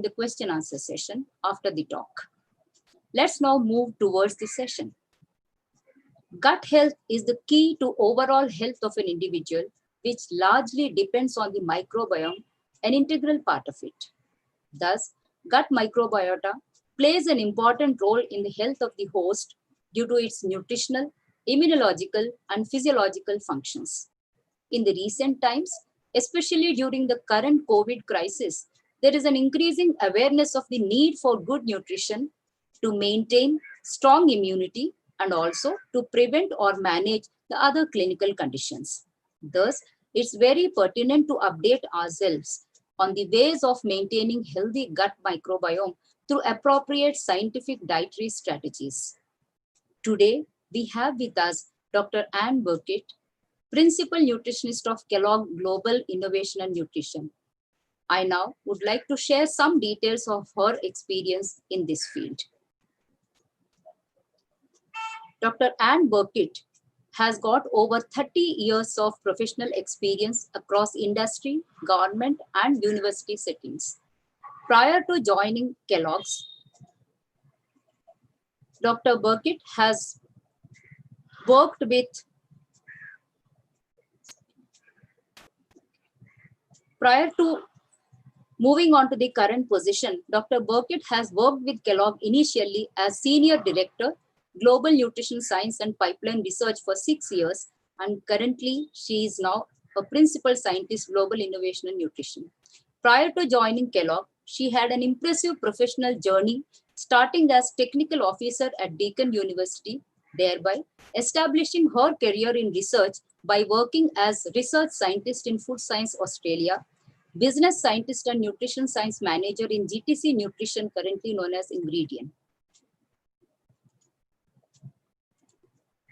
the question answer session after the talk. Let's now move towards the session. Gut health is the key to overall health of an individual, which largely depends on the microbiome, an integral part of it. Thus, gut microbiota plays an important role in the health of the host due to its nutritional, immunological, and physiological functions. In the recent times, especially during the current COVID crisis, there is an increasing awareness of the need for good nutrition to maintain strong immunity and also to prevent or manage the other clinical conditions. Thus, it's very pertinent to update ourselves on the ways of maintaining healthy gut microbiome through appropriate scientific dietary strategies. Today, we have with us Dr. Anne Birkett, Principal Nutritionist of Kellogg Global Innovation and Nutrition. I now would like to share some details of her experience in this field. Dr. Anne Birkett has got over 30 years of professional experience across industry, government, and university settings. Prior to joining Kellogg's, Dr. Birkett has worked with Prior to moving on to the current position, Dr. Birkett has worked with Kellogg initially as Senior Director, Global Nutrition Science and Pipeline Research for 6 years, and currently she is now a Principal Scientist, Global Innovation and Nutrition. Prior to joining Kellogg, she had an impressive professional journey, starting as Technical Officer at Deakin University, thereby establishing her career in research by working as Research Scientist in Food Science Australia, Business Scientist and Nutrition Science Manager in GTC Nutrition, currently known as Ingredient.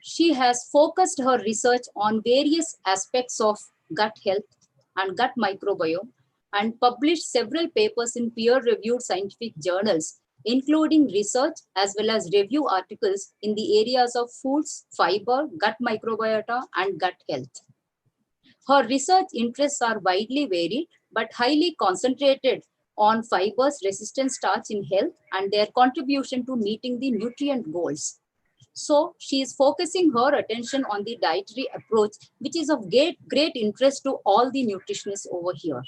She has focused her research on various aspects of gut health and gut microbiome and published several papers in peer-reviewed scientific journals, including research as well as review articles in the areas of foods, fiber, gut microbiota, and gut health. Her research interests are widely varied, but highly concentrated on fibers, resistant starch in health, and their contribution to meeting the nutrient goals. So she is focusing her attention on the dietary approach, which is of great interest to all the nutritionists over here.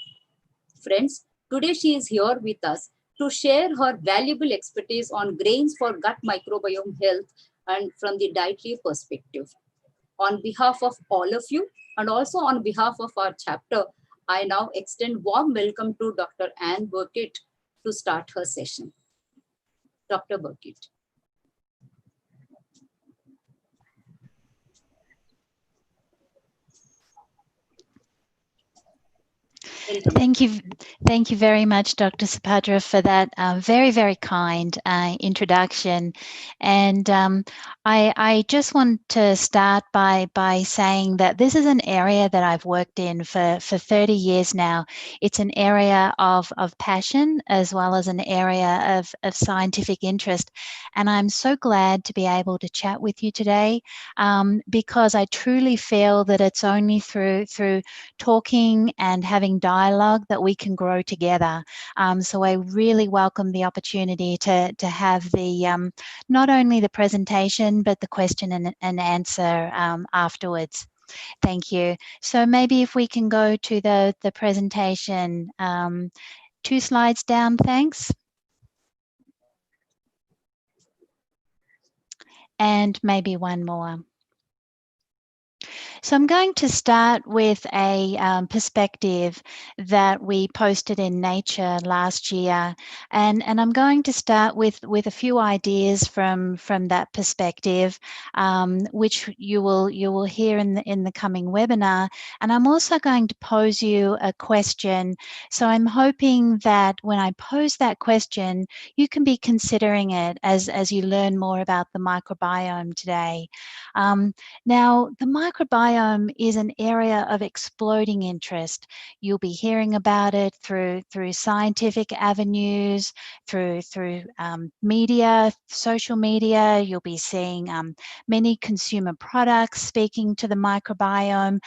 Friends, today she is here with us to share her valuable expertise on grains for gut microbiome health and from the dietary perspective. On behalf of all of you and also on behalf of our chapter, I now extend warm welcome to Dr. Anne Birkett to start her session. Dr. Birkett. Thank you very much, Dr. Subhadra, for that very kind introduction. And I just want to start by saying that this is an area that I've worked in for 30 years now. It's an area of passion as well as an area of scientific interest. And I'm so glad to be able to chat with you today because I truly feel that it's only through talking and having dialogue that we can grow together. So I really welcome the opportunity to have the not only the presentation but the question and answer afterwards. Thank you. So maybe if we can go to the presentation, 2 slides down, thanks. And maybe 1 more. So I'm going to start with a perspective that we posted in Nature last year, and I'm going to start with a few ideas from that perspective, which you will hear in the coming webinar. And I'm also going to pose you a question. So I'm hoping that when I pose that question, you can be considering it as you learn more about the microbiome today. Now, the microbiome microbiome is an area of exploding interest. You'll be hearing about it through scientific avenues, through media, social media. You'll be seeing many consumer products speaking to the microbiome.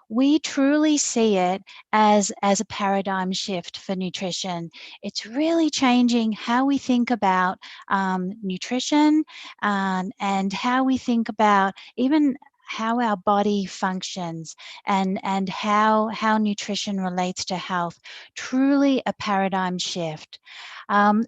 We truly see it as a paradigm shift for nutrition. It's really changing how we think about nutrition and how we think about even how our body functions and how nutrition relates to health. Truly a paradigm shift.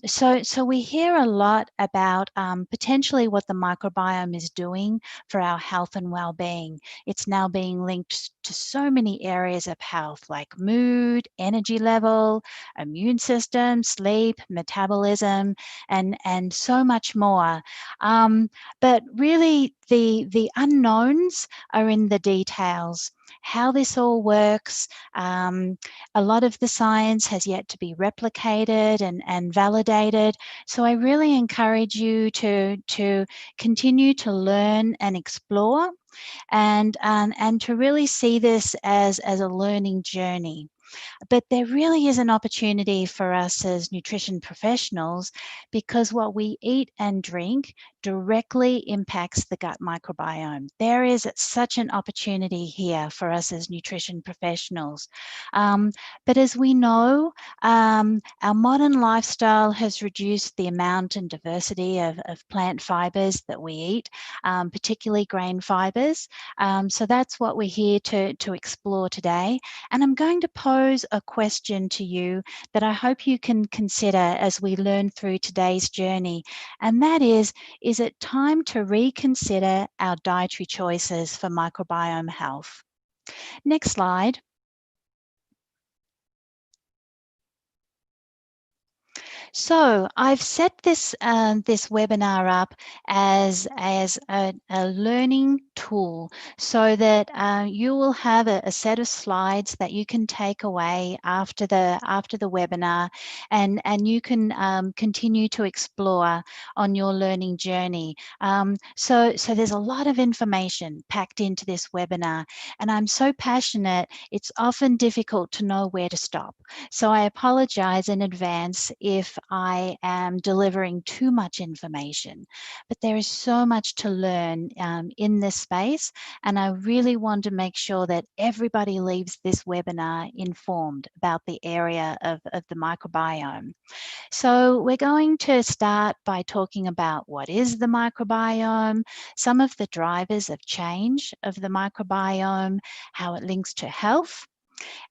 So we hear a lot about potentially what the microbiome is doing for our health and well-being. It's now being linked to so many areas of health like mood, energy level, immune system, sleep, metabolism, and so much more. But really the unknowns are in the details. How this all works, a lot of the science has yet to be replicated and validated. So I really encourage you to continue to learn and explore and to really see this as a learning journey. But there really is an opportunity for us as nutrition professionals because what we eat and drink directly impacts the gut microbiome. There is such an opportunity here for us as nutrition professionals. But as we know, our modern lifestyle has reduced the amount and diversity of plant fibers that we eat, particularly grain fibers. So that's what we're here to explore today. And I'm going to pose a question to you that I hope you can consider as we learn through today's journey. And that is it time to reconsider our dietary choices for microbiome health? Next slide. So I've set this this webinar up as a learning tool so that you will have a set of slides that you can take away after the webinar, and you can continue to explore on your learning journey. So there's a lot of information packed into this webinar, and I'm so passionate, it's often difficult to know where to stop. So I apologize in advance if I am delivering too much information, but there is so much to learn in this space, and I really want to make sure that everybody leaves this webinar informed about the area of the microbiome. So we're going to start by talking about what is the microbiome, some of the drivers of change of the microbiome, how it links to health.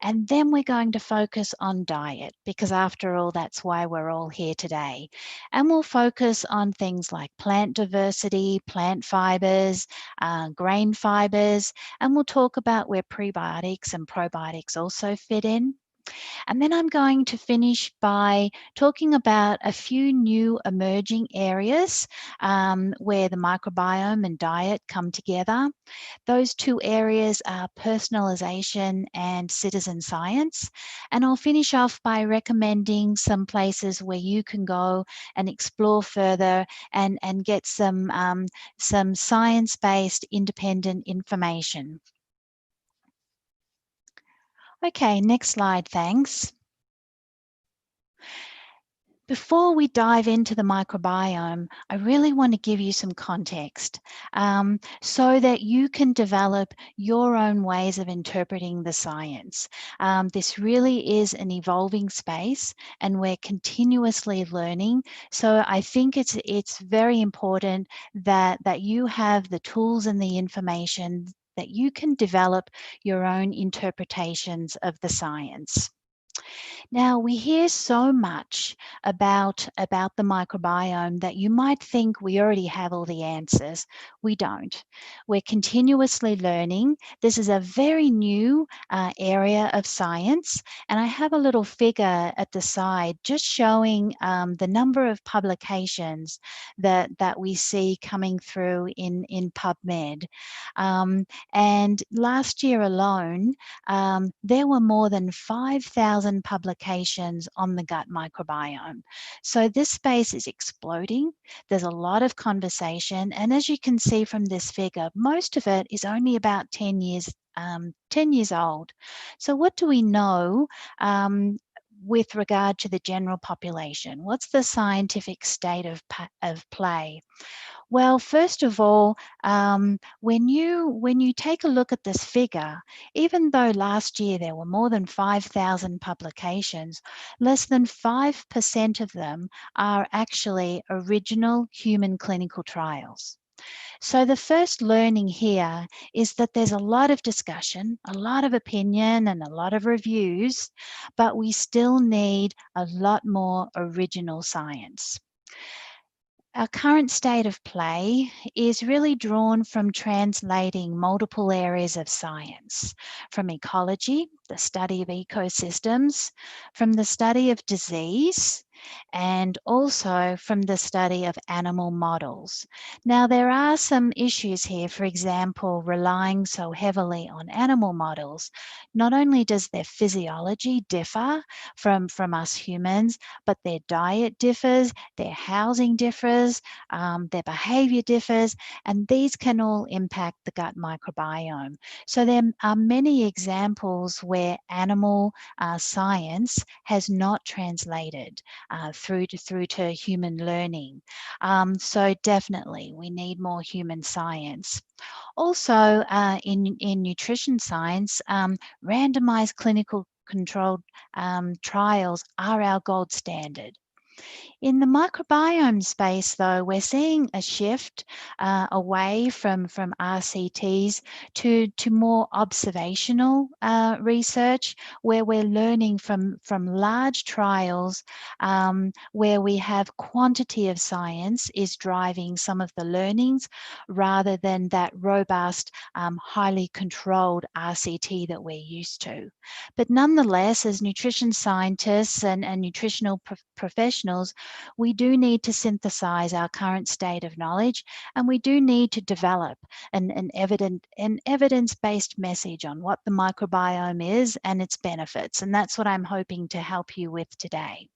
And then we're going to focus on diet, because after all, that's why we're all here today. And we'll focus on things like plant diversity, plant fibers, grain fibers, and we'll talk about where prebiotics and probiotics also fit in. And then I'm going to finish by talking about a few new emerging areas where the microbiome and diet come together. Those two areas are personalization and citizen science. And I'll finish off by recommending some places where you can go and explore further and get some science-based independent information. Okay, next slide, thanks. Before we dive into the microbiome, I really want to give you some context so that you can develop your own ways of interpreting the science. This really is an evolving space, and we're continuously learning. So I think it's very important that you have the tools and the information that you can develop your own interpretations of the science. Now, we hear so much about the microbiome that you might think we already have all the answers. We don't. We're continuously learning. This is a very new area of science, and I have a little figure at the side just showing the number of publications that we see coming through in PubMed. And last year alone, there were more than 5,000 5,000 publications on the gut microbiome. So this space is exploding. There's a lot of conversation. And as you can see from this figure, most of it is only about 10 years old. So what do we know with regard to the general population? What's the scientific state of play? Well, first of all, when you take a look at this figure, even though last year there were more than 5,000 publications, less than 5% of them are actually original human clinical trials. So the first learning here is that there's a lot of discussion, a lot of opinion, and a lot of reviews, but we still need a lot more original science. Our current state of play is really drawn from translating multiple areas of science, from ecology, the study of ecosystems, from the study of disease, and also from the study of animal models. Now, there are some issues here, for example, relying so heavily on animal models. Not only does their physiology differ from us humans, but their diet differs, their housing differs, their behavior differs, and these can all impact the gut microbiome. So there are many examples where animal science has not translated through to human learning. So definitely we need more human science. Also in nutrition science, randomized clinical controlled trials are our gold standard. In the microbiome space, though, we're seeing a shift away from RCTs to more observational research, where we're learning from large trials where we have quantity of science is driving some of the learnings rather than that robust, highly controlled RCT that we're used to. But nonetheless, as nutrition scientists and nutritional professionals, we do need to synthesize our current state of knowledge, and we do need to develop an evidence-based message on what the microbiome is and its benefits. And that's what I'm hoping to help you with today.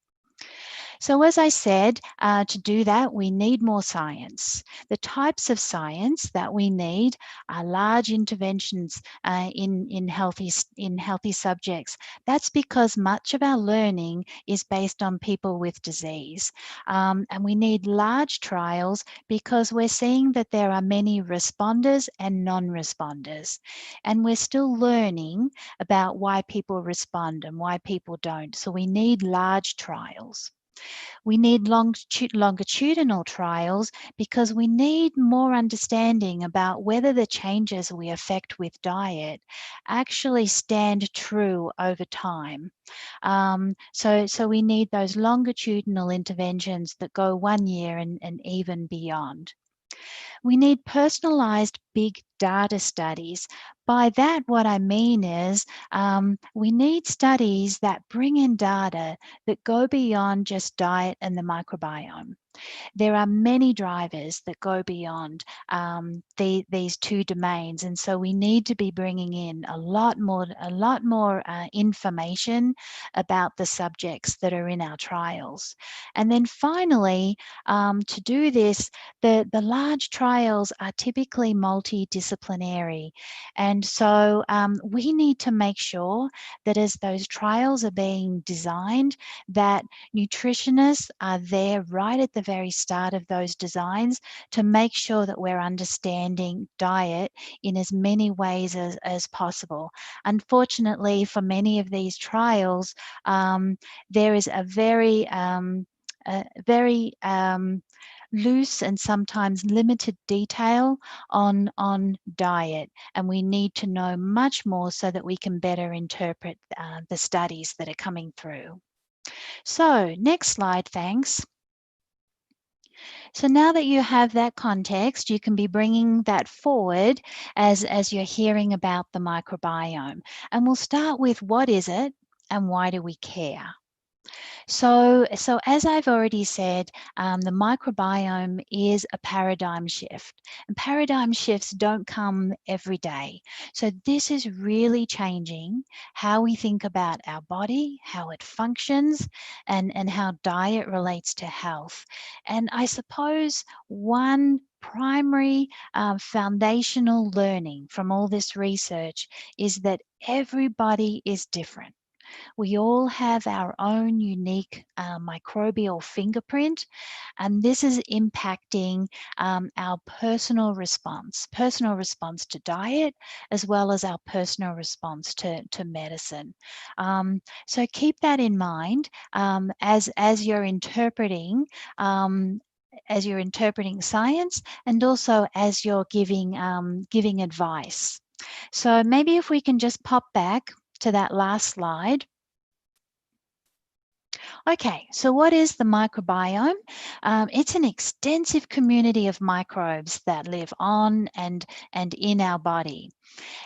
So as I said, to do that, we need more science. The types of science that we need are large interventions in healthy subjects. That's because much of our learning is based on people with disease. And we need large trials because we're seeing that there are many responders and non-responders. And we're still learning about why people respond and why people don't. So we need large trials. We need longitudinal trials because we need more understanding about whether the changes we affect with diet actually stand true over time. So we need those longitudinal interventions that go 1 year and even beyond. We need personalized big data studies. By that, what I mean is we need studies that bring in data that go beyond just diet and the microbiome. There are many drivers that go beyond these two domains, and so we need to be bringing in a lot more information about the subjects that are in our trials. And then finally, to do this, the large trials are typically multidisciplinary, and so we need to make sure that as those trials are being designed, that nutritionists are there right at the very start of those designs to make sure that we're understanding diet in as many ways as possible. Unfortunately, for many of these trials, there is a very loose and sometimes limited detail on diet, and we need to know much more so that we can better interpret the studies that are coming through. So next slide, thanks. So now that you have that context, you can be bringing that forward as you're hearing about the microbiome. And we'll start with what is it and why do we care? So as I've already said, the microbiome is a paradigm shift, and paradigm shifts don't come every day. So this is really changing how we think about our body, how it functions, and how diet relates to health. And I suppose one primary foundational learning from all this research is that everybody is different. We all have our own unique microbial fingerprint, and this is impacting our personal response to diet, as well as our personal response to medicine. So keep that in mind as you're interpreting science, and also as you're giving advice. So maybe if we can just pop back to that last slide. Okay, so what is the microbiome? It's an extensive community of microbes that live on and in our body.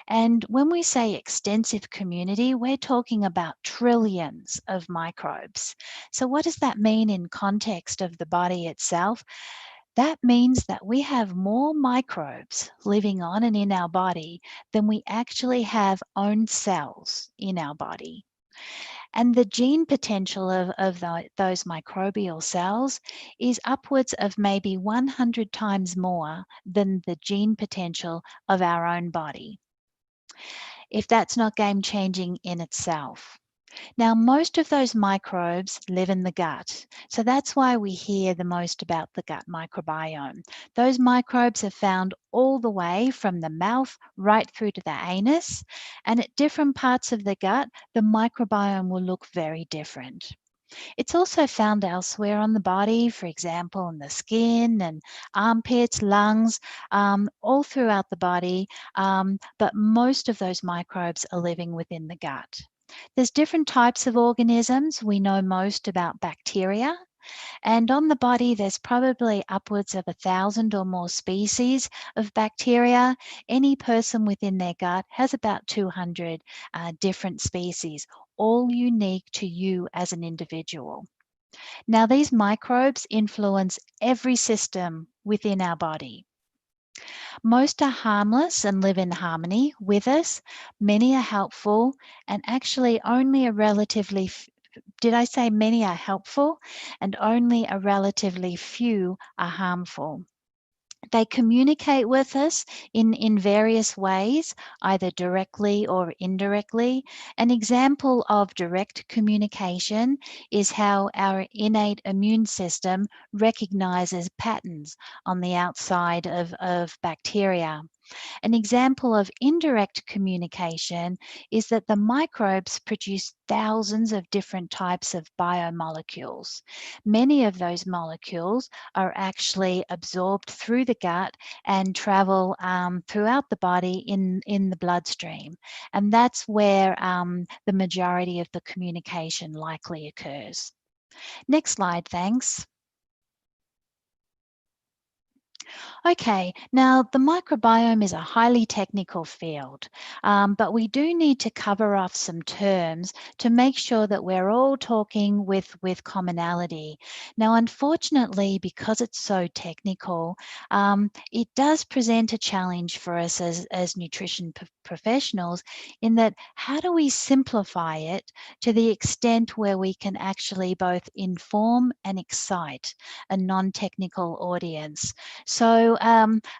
And when we say extensive community, we're talking about trillions of microbes. So what does that mean in context of the body itself? That means that we have more microbes living on and in our body than we actually have own cells in our body. And the gene potential of those microbial cells is upwards of maybe 100 times more than the gene potential of our own body, if that's not game-changing in itself. Now, most of those microbes live in the gut. So that's why we hear the most about the gut microbiome. Those microbes are found all the way from the mouth right through to the anus. And at different parts of the gut, the microbiome will look very different. It's also found elsewhere on the body, for example, in the skin and armpits, lungs, all throughout the body. But most of those microbes are living within the gut. There's different types of organisms. We know most about bacteria. And on the body, there's probably upwards of 1,000 or more species of bacteria. Any person within their gut has about 200 different species, all unique to you as an individual. Now, these microbes influence every system within our body. Most are harmless and live in harmony with us. Many are helpful, and actually only a relatively did I say many are helpful? And only a relatively few are harmful. They communicate with us in various ways, either directly or indirectly. An example of direct communication is how our innate immune system recognizes patterns on the outside of bacteria. An example of indirect communication is that the microbes produce thousands of different types of biomolecules. Many of those molecules are actually absorbed through the gut and travel throughout the body in the bloodstream. And that's where the majority of the communication likely occurs. Next slide, thanks. Okay, now the microbiome is a highly technical field, but we do need to cover off some terms to make sure that we're all talking with commonality. Now, unfortunately, because it's so technical, it does present a challenge for us as nutrition professionals, in that how do we simplify it to the extent where we can actually both inform and excite a non-technical audience. So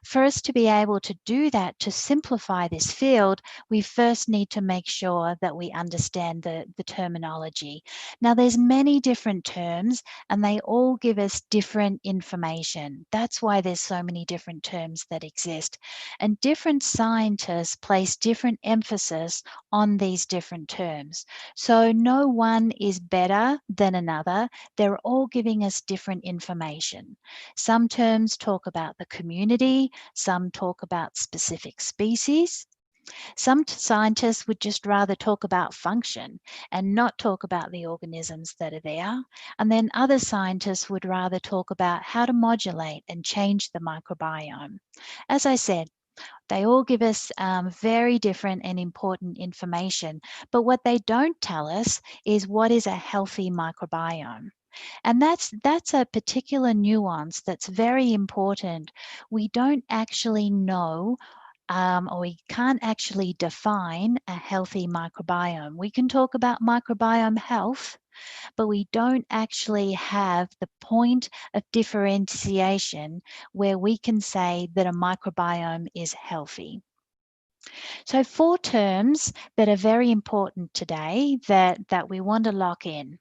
for us to be able to do that, to simplify this field, we first need to make sure that we understand the terminology. Now, there's many different terms, and they all give us different information. That's why there's so many different terms that exist. And different scientists place different emphasis on these different terms. So no one is better than another. They're all giving us different information. Some terms talk about the community, some talk about specific species. Some scientists would just rather talk about function and not talk about the organisms that are there. And then other scientists would rather talk about how to modulate and change the microbiome. As I said, They all give us very different and important information. But what they don't tell us is what is a healthy microbiome. And that's a particular nuance that's very important. We don't actually know or we can't actually define a healthy microbiome. We can talk about microbiome health, but we don't actually have the point of differentiation where we can say that a microbiome is healthy. So 4 terms that are very important today that we want to lock in.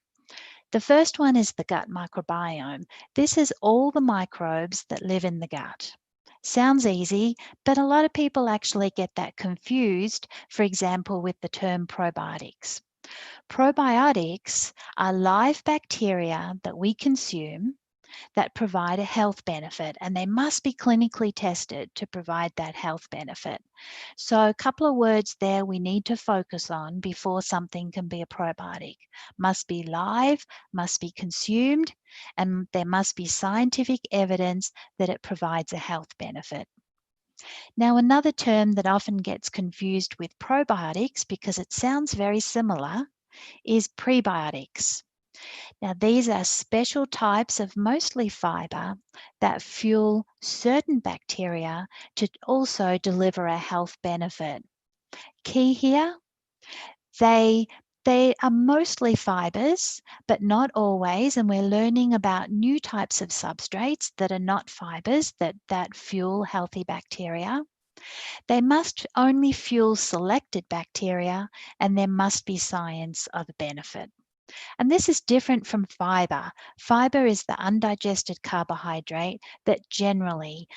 The first one is the gut microbiome. This is all the microbes that live in the gut. Sounds easy, but a lot of people actually get that confused, for example, with the term probiotics. Probiotics are live bacteria that we consume that provide a health benefit, and they must be clinically tested to provide that health benefit. So a couple of words there we need to focus on before something can be a probiotic. Must be live, must be consumed, and there must be scientific evidence that it provides a health benefit. Now, another term that often gets confused with probiotics because it sounds very similar is prebiotics. Now, these are special types of mostly fiber that fuel certain bacteria to also deliver a health benefit. Key here, they are mostly fibers, but not always, and we're learning about new types of substrates that are not fibers that fuel healthy bacteria. They must only fuel selected bacteria, and there must be science of benefit. And this is different from fiber. Fiber is the undigested carbohydrate that generally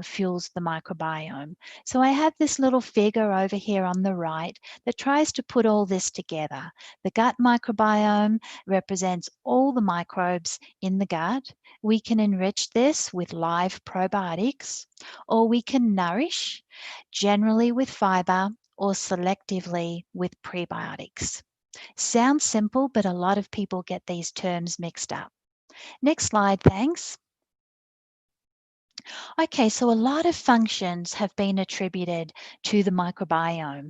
fuels the microbiome. So I have this little figure over here on the right that tries to put all this together. The gut microbiome represents all the microbes in the gut. We can enrich this with live probiotics, or we can nourish, generally with fiber, or selectively with prebiotics. Sounds simple, but a lot of people get these terms mixed up. Next slide, thanks. Okay, so a lot of functions have been attributed to the microbiome.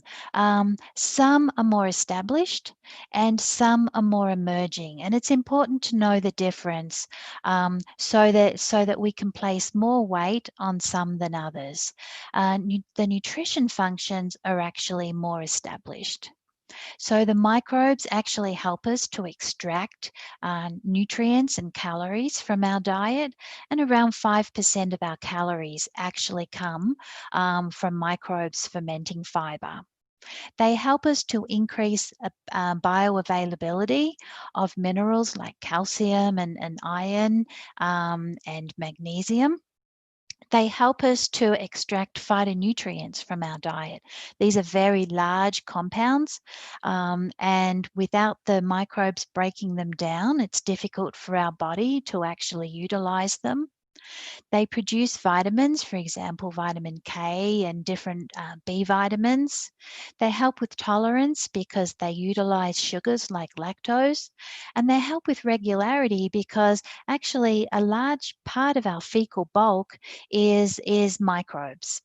Some are more established and some are more emerging, and it's important to know the difference so that we can place more weight on some than others. The nutrition functions are actually more established. So the microbes actually help us to extract nutrients and calories from our diet, and around 5% of our calories actually come from microbes fermenting fiber. They help us to increase bioavailability of minerals like calcium and iron and magnesium. They help us to extract phytonutrients from our diet. These are very large compounds, and without the microbes breaking them down, it's difficult for our body to actually utilize them. They produce vitamins, for example, vitamin K and different B vitamins. They help with tolerance because they utilize sugars like lactose, and they help with regularity because actually a large part of our fecal bulk is microbes.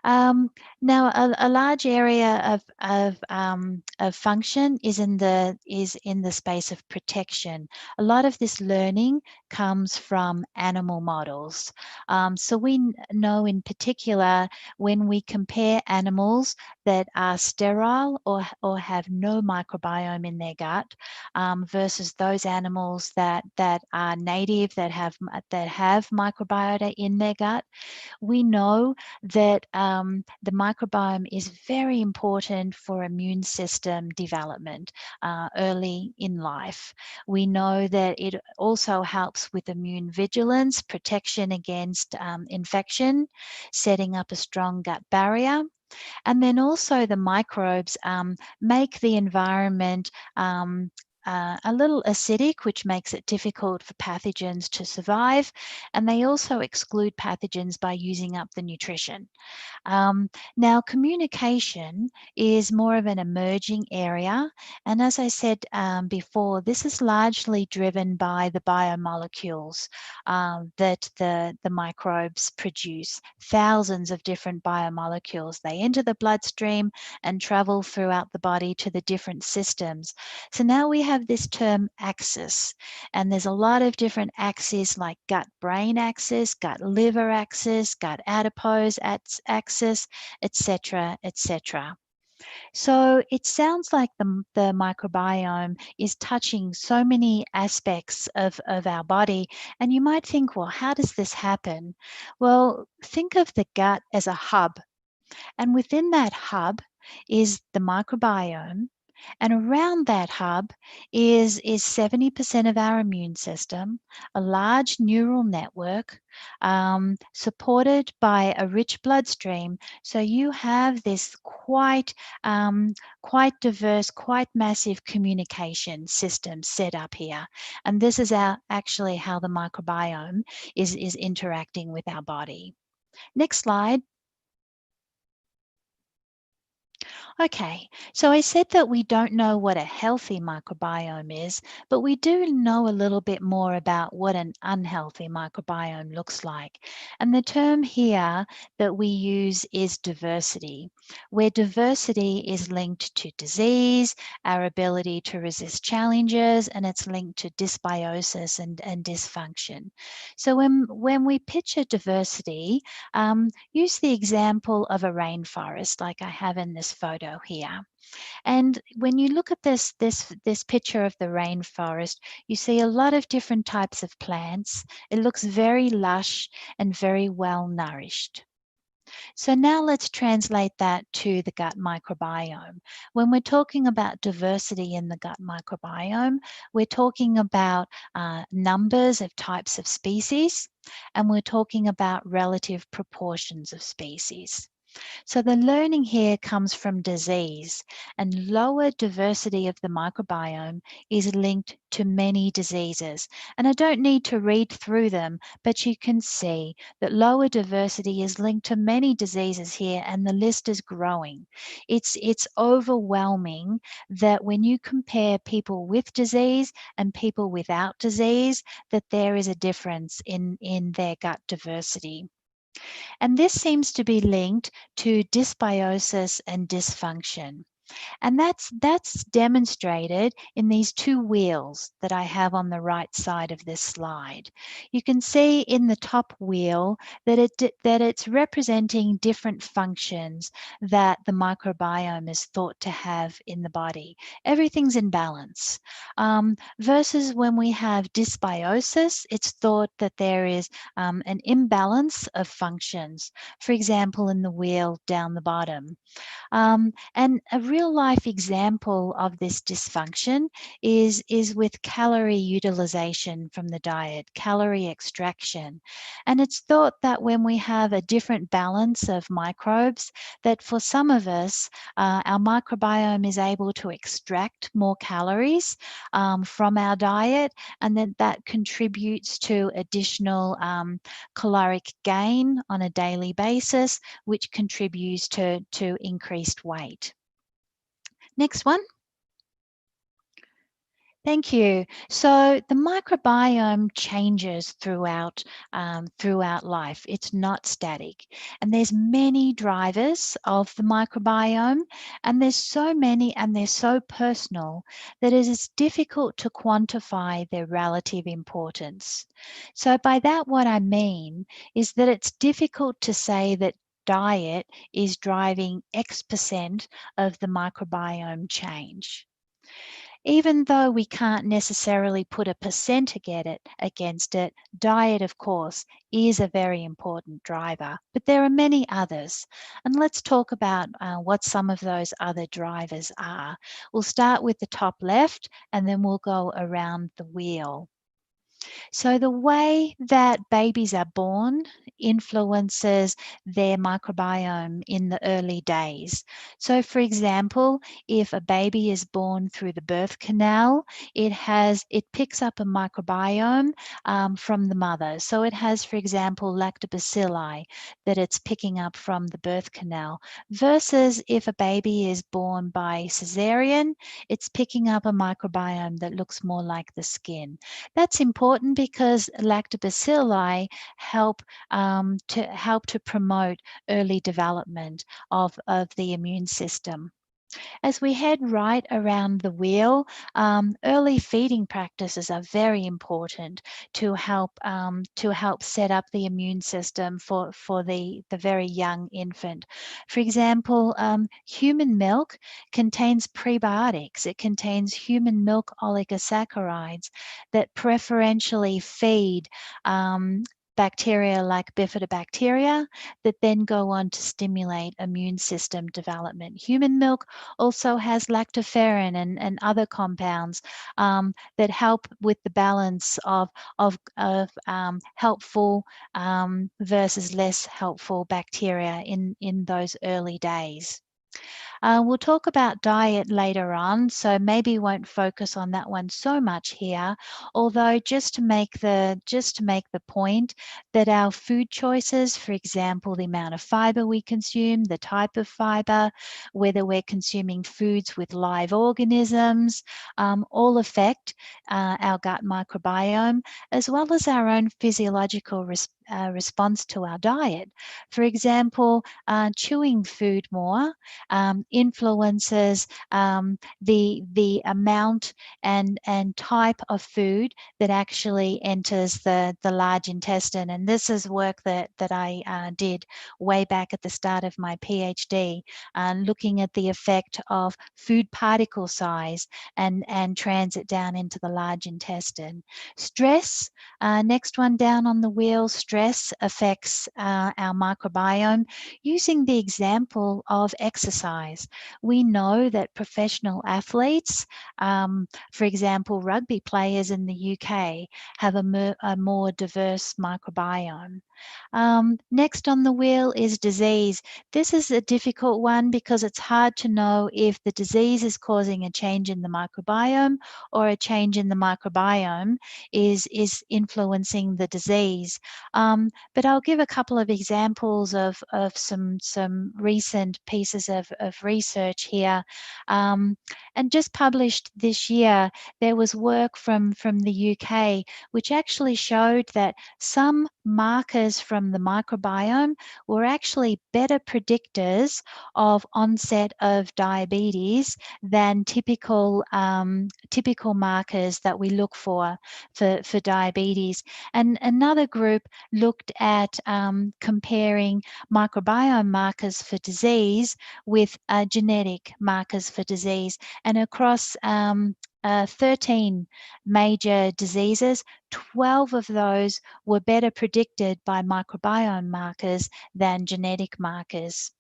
Now, a large area of function is in the space of protection. A lot of this learning comes from animal models. So we know in particular when we compare animals that are sterile or have no microbiome in their gut versus those animals that are native, that have microbiota in their gut, we know that the microbiome is very important for immune system development early in life. We know that it also helps with immune vigilance, protection against infection, setting up a strong gut barrier. And then also the microbes make the environment a little acidic, which makes it difficult for pathogens to survive, and they also exclude pathogens by using up the nutrition. Now, communication is more of an emerging area, and as I said before, this is largely driven by the biomolecules that the microbes produce. Thousands of different biomolecules. They enter the bloodstream and travel throughout the body to the different systems. So now we have this term axis, and there's a lot of different axes like gut-brain axis, gut-liver axis, gut-adipose axis, etc., etc. So it sounds like the microbiome is touching so many aspects of our body. And you might think, well, how does this happen? Well, think of the gut as a hub. And within that hub is the microbiome. And around that hub is 70% of our immune system, a large neural network supported by a rich bloodstream. So you have this quite diverse, quite massive communication system set up here. And this is actually how the microbiome is interacting with our body. Next slide. Okay, so I said that we don't know what a healthy microbiome is, but we do know a little bit more about what an unhealthy microbiome looks like. And the term here that we use is diversity, where diversity is linked to disease, our ability to resist challenges, and it's linked to dysbiosis and dysfunction. So when we picture diversity, use the example of a rainforest like I have in this photo here. And when you look at this picture of the rainforest, you see a lot of different types of plants. It looks very lush and very well nourished. So now let's translate that to the gut microbiome. When we're talking about diversity in the gut microbiome, we're talking about numbers of types of species, and we're talking about relative proportions of species. So the learning here comes from disease, and lower diversity of the microbiome is linked to many diseases. And I don't need to read through them, but you can see that lower diversity is linked to many diseases here, and the list is growing. It's overwhelming that when you compare people with disease and people without disease, that there is a difference in their gut diversity. And this seems to be linked to dysbiosis and dysfunction. And that's demonstrated in these two wheels that I have on the right side of this slide. You can see in the top wheel that it's representing different functions that the microbiome is thought to have in the body. Everything's in balance. Versus when we have dysbiosis, it's thought that there is an imbalance of functions. For example, in the wheel down the bottom. And a real life example of this dysfunction is with calorie utilization from the diet, calorie extraction. And it's thought that when we have a different balance of microbes, that for some of us, our microbiome is able to extract more calories from our diet, and then that contributes to additional caloric gain on a daily basis, which contributes to increased weight. Next one. Thank you. So the microbiome changes throughout life. It's not static. And there's many drivers of the microbiome, and there's so many and they're so personal that it is difficult to quantify their relative importance. So by that, what I mean is that it's difficult to say that diet is driving X% of the microbiome change. Even though we can't necessarily put a percent against it, diet, of course, is a very important driver, but there are many others. And let's talk about what some of those other drivers are. We'll start with the top left, and then we'll go around the wheel. So the way that babies are born influences their microbiome in the early days. So for example, if a baby is born through the birth canal, it picks up a microbiome from the mother. So it has, for example, lactobacilli that it's picking up from the birth canal, versus if a baby is born by cesarean, it's picking up a microbiome that looks more like the skin. That's important because lactobacilli help to promote early development of the immune system. As we head right around the wheel, early feeding practices are very important to help set up the immune system for the very young infant. For example, human milk contains prebiotics. It contains human milk oligosaccharides that preferentially feed bacteria like bifidobacteria that then go on to stimulate immune system development. Human milk also has lactoferrin and other compounds that help with the balance of helpful versus less helpful bacteria in those early days. We'll talk about diet later on, so maybe won't focus on that one so much here. Although just to make the point that our food choices, for example, the amount of fiber we consume, the type of fiber, whether we're consuming foods with live organisms, all affect our gut microbiome, as well as our own physiological response to our diet. For example, chewing food more influences the amount and type of food that actually enters the large intestine. And this is work that I did way back at the start of my PhD, looking at the effect of food particle size and transit down into the large intestine. Stress, next one down on the wheel, stress affects our microbiome. Using the example of exercise, we know that professional athletes, for example, rugby players in the UK, have a more diverse microbiome. Next on the wheel is disease. This is a difficult one because it's hard to know if the disease is causing a change in the microbiome or a change in the microbiome is influencing the disease. But I'll give a couple of examples of some recent pieces of research here. And just published this year, there was work from the UK which actually showed that some markers from the microbiome were actually better predictors of onset of diabetes than typical markers that we look for diabetes. And another group looked at comparing microbiome markers for disease with genetic markers for disease, and across 13 major diseases, 12 of those were better predicted by microbiome markers than genetic markers.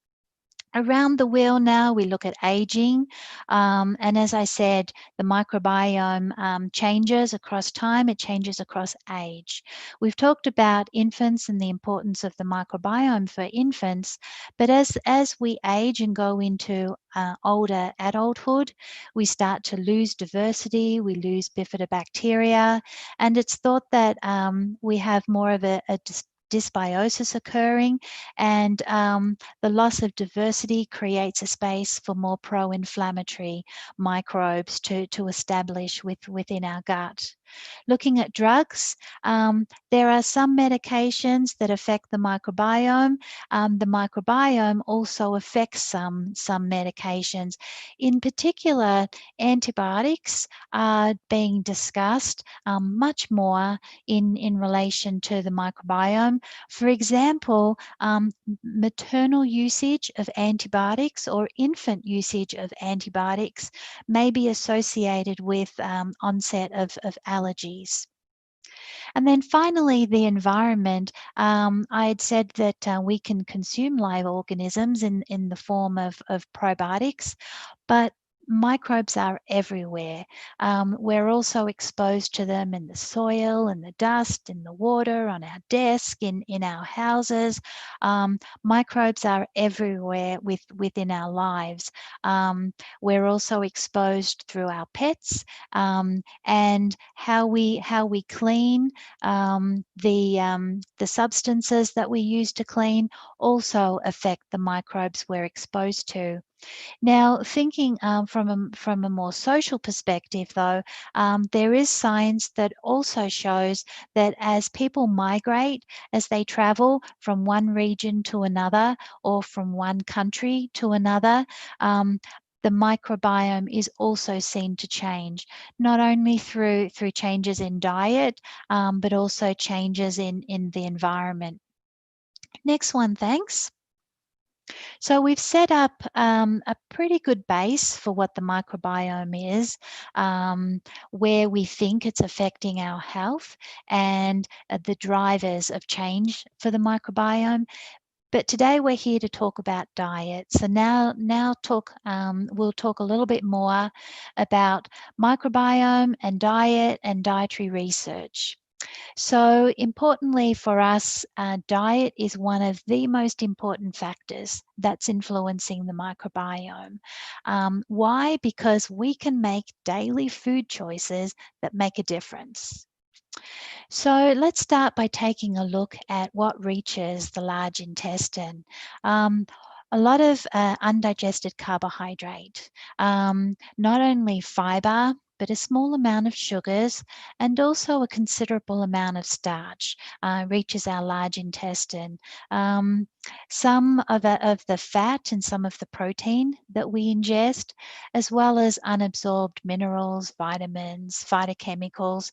Around the wheel now, we look at aging. And as I said, the microbiome changes across time. It changes across age. We've talked about infants and the importance of the microbiome for infants. But as we age and go into older adulthood, we start to lose diversity. We lose bifidobacteria. And it's thought that we have more of a dysbiosis occurring, and the loss of diversity creates a space for more pro-inflammatory microbes to establish within our gut. Looking at drugs, there are some medications that affect the microbiome. The microbiome also affects some medications. In particular, antibiotics are being discussed much more in relation to the microbiome. For example, maternal usage of antibiotics or infant usage of antibiotics may be associated with onset of allergies. And then finally, the environment. I had said that we can consume live organisms in the form of probiotics, but microbes are everywhere. We're also exposed to them in the soil, in the dust, in the water, on our desk, in our houses. Microbes are everywhere within our lives. We're also exposed through our pets, and how we clean, the substances that we use to clean also affect the microbes we're exposed to. Now, thinking from a more social perspective, though, there is science that also shows that as people migrate, as they travel from one region to another or from one country to another, the microbiome is also seen to change, not only through changes in diet, but also changes in the environment. Next one, thanks. So we've set up a pretty good base for what the microbiome is, where we think it's affecting our health, and the drivers of change for the microbiome. But today we're here to talk about diet. So now we'll talk a little bit more about microbiome and diet and dietary research. So importantly for us, diet is one of the most important factors that's influencing the microbiome. Why? Because we can make daily food choices that make a difference. So let's start by taking a look at what reaches the large intestine. A lot of undigested carbohydrate, not only fiber, but a small amount of sugars and also a considerable amount of starch reaches our large intestine. Some of the fat and some of the protein that we ingest, as well as unabsorbed minerals, vitamins, phytochemicals,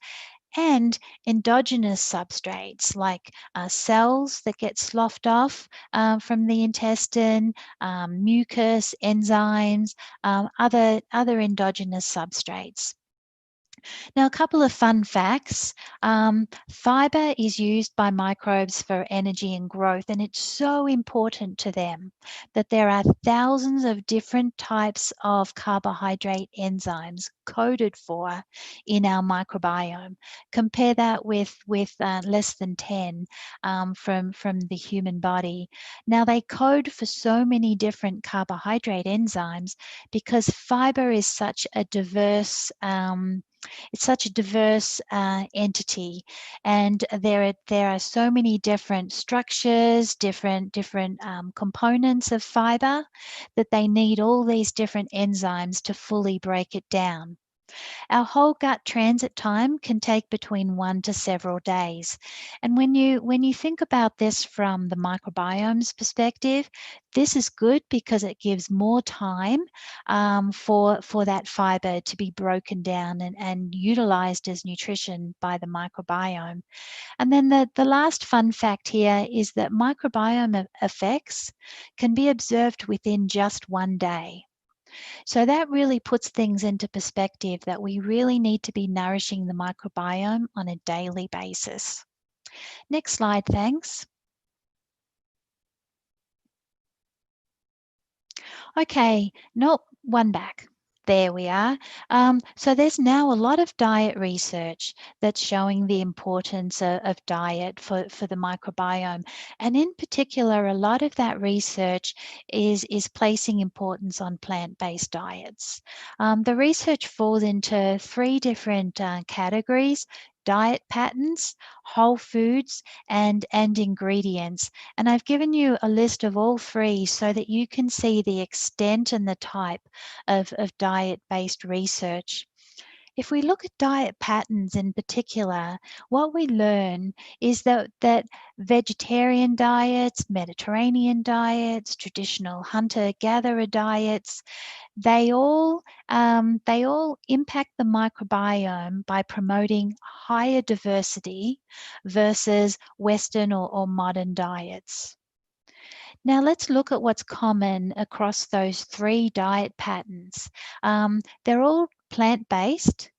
and endogenous substrates like cells that get sloughed off from the intestine, mucus, enzymes, other endogenous substrates. Now, a couple of fun facts. Fiber is used by microbes for energy and growth, and it's so important to them that there are thousands of different types of carbohydrate enzymes coded for in our microbiome. Compare that with less than 10 from the human body. Now, they code for so many different carbohydrate enzymes because fiber is such a diverse entity, and there are so many different structures, different components of fiber, that they need all these different enzymes to fully break it down. Our whole gut transit time can take between 1 to several days. And when you think about this from the microbiome's perspective, this is good because it gives more time for that fiber to be broken down and utilized as nutrition by the microbiome. And then the last fun fact here is that microbiome effects can be observed within just 1 day. So that really puts things into perspective that we really need to be nourishing the microbiome on a daily basis. Next slide, thanks. Okay, nope, one back. There we are. So there's now a lot of diet research that's showing the importance of diet for the microbiome. And in particular, a lot of that research is placing importance on plant-based diets. The research falls into 3 different categories: diet patterns, whole foods, and ingredients. And I've given you a list of all 3 so that you can see the extent and the type of diet-based research. If we look at diet patterns in particular, what we learn is that vegetarian diets, Mediterranean diets, traditional hunter-gatherer diets, they all impact the microbiome by promoting higher diversity versus Western or modern diets. Now let's look at what's common across those 3 diet patterns. They're all plant-based.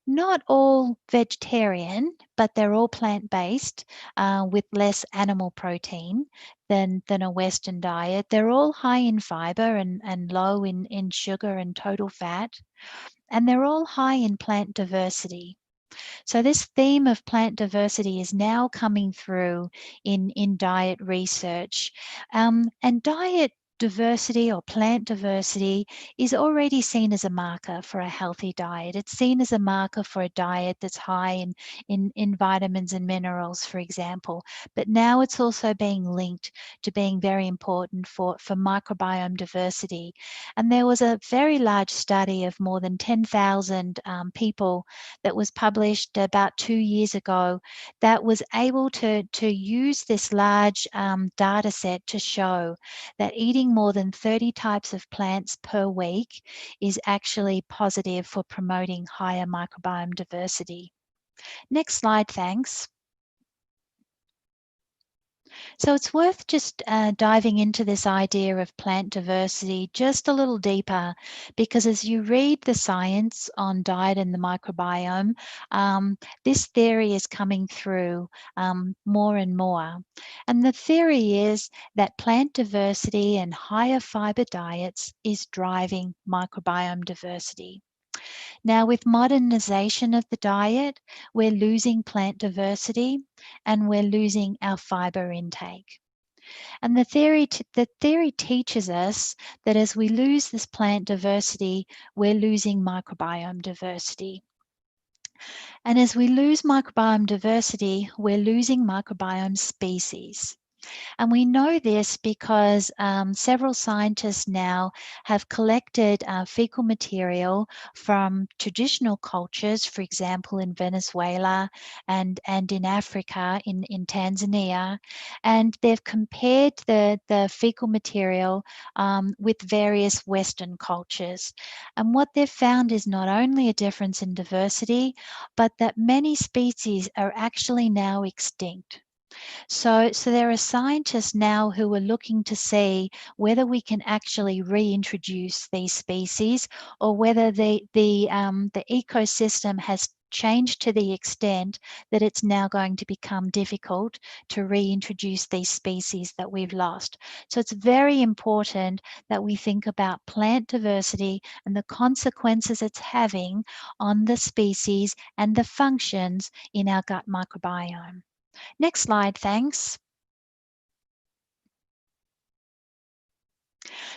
not all vegetarian, but they're all plant-based with less animal protein than a Western diet. They're all high in fiber and low in sugar and total fat. And they're all high in plant diversity. So this theme of plant diversity is now coming through in diet research. And diet diversity or plant diversity is already seen as a marker for a healthy diet. It's seen as a marker for a diet that's high in vitamins and minerals, for example. But now it's also being linked to being very important for microbiome diversity. And there was a very large study of more than 10,000 people that was published about 2 years ago that was able to use this large data set to show that eating more than 30 types of plants per week is actually positive for promoting higher microbiome diversity. Next slide, thanks. So it's worth just diving into this idea of plant diversity just a little deeper, because as you read the science on diet and the microbiome, this theory is coming through more and more. And the theory is that plant diversity and higher fiber diets is driving microbiome diversity. Now, with modernization of the diet, we're losing plant diversity and we're losing our fiber intake. And the theory teaches us that as we lose this plant diversity, we're losing microbiome diversity. And as we lose microbiome diversity, we're losing microbiome species. And we know this because several scientists now have collected fecal material from traditional cultures, for example, in Venezuela and in Africa, in Tanzania, and they've compared the fecal material with various Western cultures. And what they've found is not only a difference in diversity, but that many species are actually now extinct. So there are scientists now who are looking to see whether we can actually reintroduce these species, or whether the ecosystem has changed to the extent that it's now going to become difficult to reintroduce these species that we've lost. So it's very important that we think about plant diversity and the consequences it's having on the species and the functions in our gut microbiome. Next slide, thanks.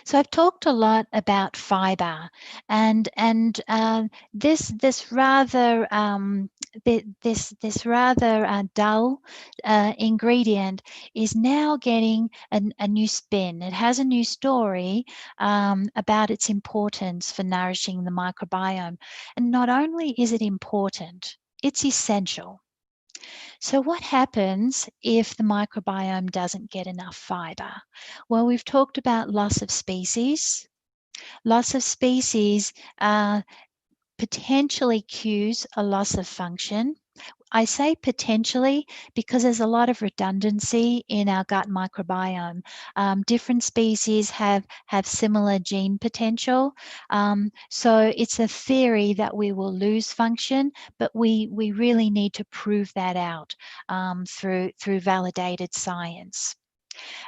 So I've talked a lot about fiber, and this rather dull ingredient is now getting a new spin. It has a new story about its importance for nourishing the microbiome, and not only is it important, it's essential. So what happens if the microbiome doesn't get enough fiber? Well, we've talked about loss of species. Loss of species potentially cues a loss of function. I say potentially because there's a lot of redundancy in our gut microbiome. Different species have similar gene potential. So it's a theory that we will lose function, but we really need to prove that out through validated science.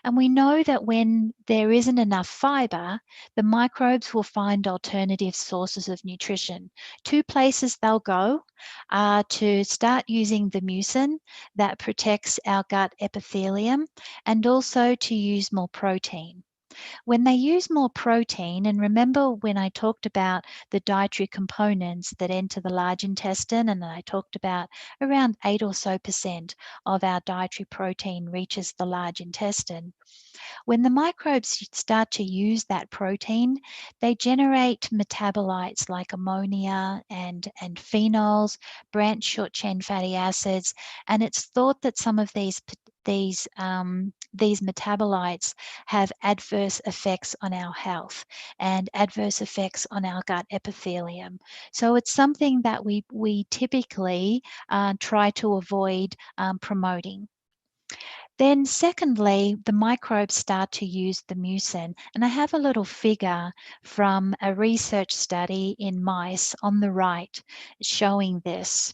And we know that when there isn't enough fiber, the microbes will find alternative sources of nutrition. Two places they'll go are to start using the mucin that protects our gut epithelium, and also to use more protein. When they use more protein, and remember when I talked about the dietary components that enter the large intestine, and I talked about around 8% or so of our dietary protein reaches the large intestine. When the microbes start to use that protein, they generate metabolites like ammonia and phenols, branched short-chain fatty acids, and it's thought that some of these metabolites have adverse effects on our health and adverse effects on our gut epithelium. So it's something that we typically try to avoid promoting. Then secondly, the microbes start to use the mucin. And I have a little figure from a research study in mice on the right showing this.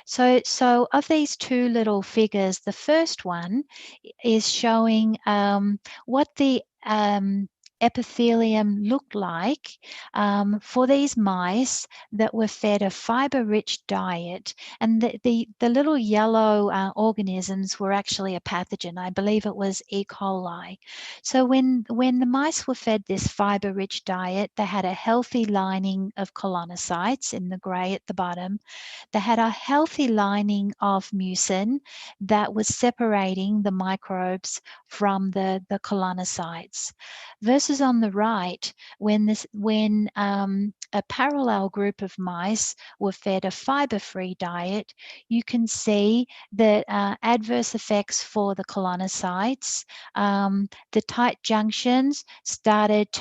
So of these two little figures, the first one is showing what the epithelium looked like for these mice that were fed a fiber-rich diet. And the little yellow organisms were actually a pathogen. I believe it was E. coli. So when the mice were fed this fiber-rich diet, they had a healthy lining of colonocytes in the grey at the bottom. They had a healthy lining of mucin that was separating the microbes from the colonocytes. Versus on the right, when a parallel group of mice were fed a fiber-free diet, you can see that adverse effects for the colonocytes, the tight junctions started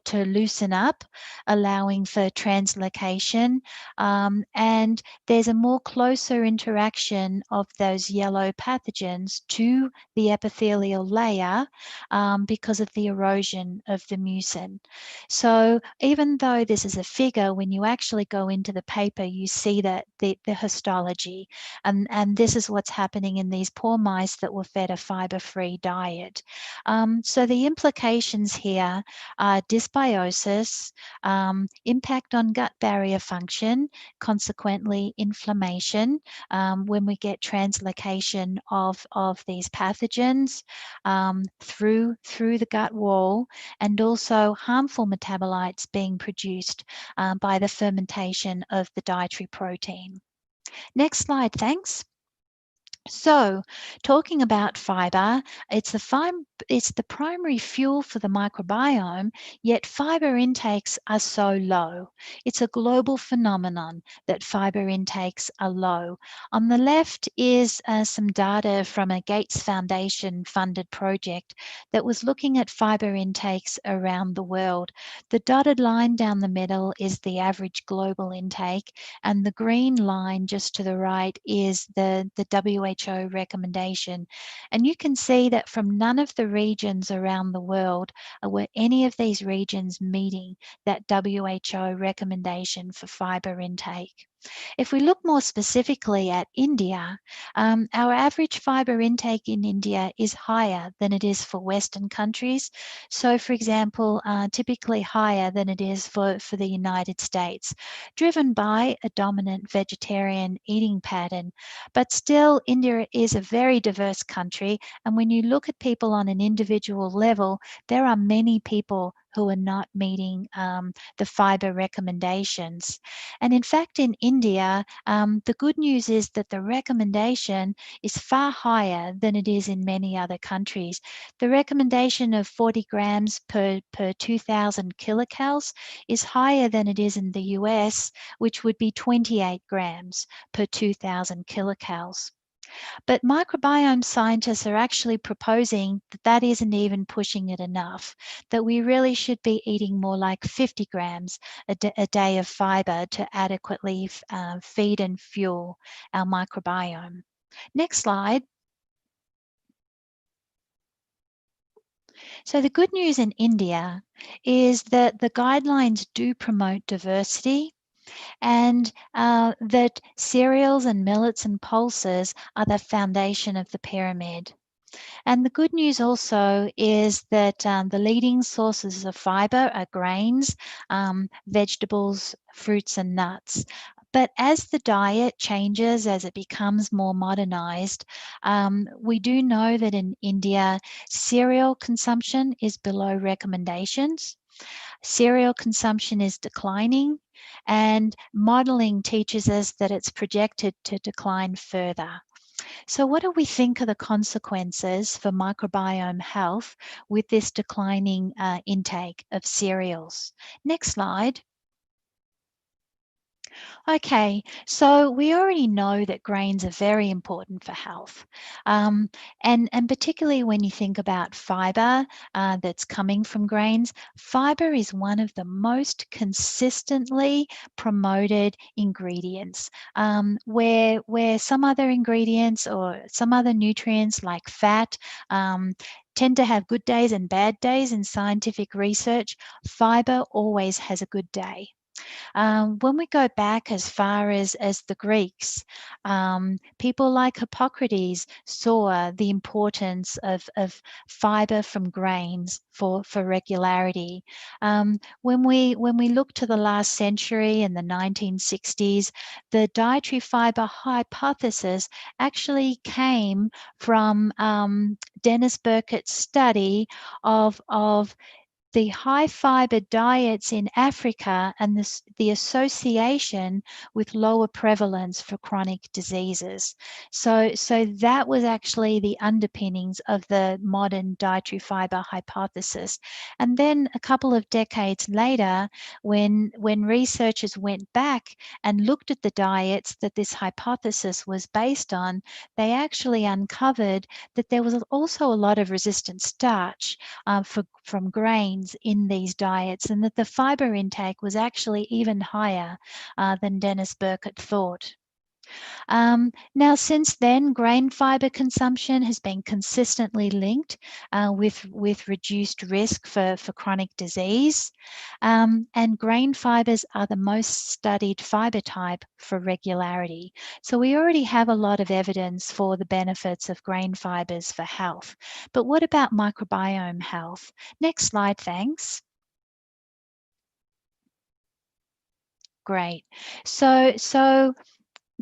to loosen up, allowing for translocation, and there's a more closer interaction of those yellow pathogens to the epithelial layer because of the erosion of the mucin. So even though this is a figure, when you actually go into the paper, you see that the histology, and this is what's happening in these poor mice that were fed a fiber-free diet. So the implications here are dysbiosis, impact on gut barrier function, consequently inflammation when we get translocation of these pathogens through the gut wall, and also harmful metabolites being produced by the fermentation of the dietary protein. Next slide, thanks. So, talking about fiber, it's the primary fuel for the microbiome, yet fiber intakes are so low. It's a global phenomenon that fiber intakes are low. On the left is some data from a Gates Foundation funded project that was looking at fiber intakes around the world. The dotted line down the middle is the average global intake, and the green line just to the right is the WHO recommendation. And you can see that from none of the regions around the world were any of these regions meeting that WHO recommendation for fiber intake. If we look more specifically at India, our average fiber intake in India is higher than it is for Western countries. So, for example, typically higher than it is for the United States, driven by a dominant vegetarian eating pattern. But still, India is a very diverse country. And when you look at people on an individual level, there are many people who are not meeting the fiber recommendations. And in fact, in India, the good news is that the recommendation is far higher than it is in many other countries. The recommendation of 40 grams per 2,000 kilocalories is higher than it is in the US, which would be 28 grams per 2,000 kilocalories. But microbiome scientists are actually proposing that that isn't even pushing it enough, that we really should be eating more like 50 grams a day of fiber to adequately feed and fuel our microbiome. Next slide. So the good news in India is that the guidelines do promote diversity, and that cereals and millets and pulses are the foundation of the pyramid. And the good news also is that the leading sources of fiber are grains, vegetables, fruits and nuts. But as the diet changes, as it becomes more modernized, we do know that in India, cereal consumption is below recommendations. Cereal consumption is declining, and modeling teaches us that it's projected to decline further. So what do we think are the consequences for microbiome health with this declining intake of cereals? Next slide. Okay, so we already know that grains are very important for health. And particularly when you think about fiber that's coming from grains, fiber is one of the most consistently promoted ingredients. Where some other ingredients or some other nutrients like fat tend to have good days and bad days in scientific research, fiber always has a good day. When we go back as far as the Greeks, people like Hippocrates saw the importance of fiber from grains for regularity. When we look to the last century in the 1960s, the dietary fiber hypothesis actually came from Dennis Birkett's study of the high fiber diets in Africa and the association with lower prevalence for chronic diseases. So that was actually the underpinnings of the modern dietary fiber hypothesis. And then a couple of decades later, when researchers went back and looked at the diets that this hypothesis was based on, they actually uncovered that there was also a lot of resistant starch from grains in these diets, and that the fiber intake was actually even higher than Dennis Birkett thought. Now, since then, grain fiber consumption has been consistently linked with reduced risk for chronic disease, and grain fibers are the most studied fiber type for regularity. So we already have a lot of evidence for the benefits of grain fibers for health. But what about microbiome health? Next slide, thanks. Great. So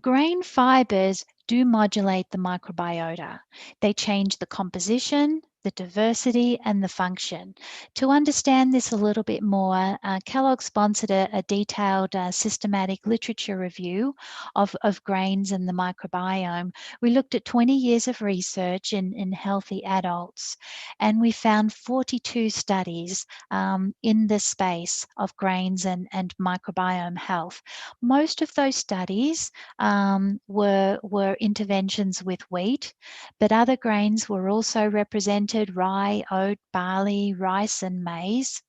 grain fibers do modulate the microbiota. They change the composition, the diversity, and the function. To understand this a little bit more, Kellogg sponsored a detailed systematic literature review of grains and the microbiome. We looked at 20 years of research in healthy adults, and we found 42 studies in the space of grains and microbiome health. Most of those studies were interventions with wheat, but other grains were also represented: rye, oat, barley, rice, and maize.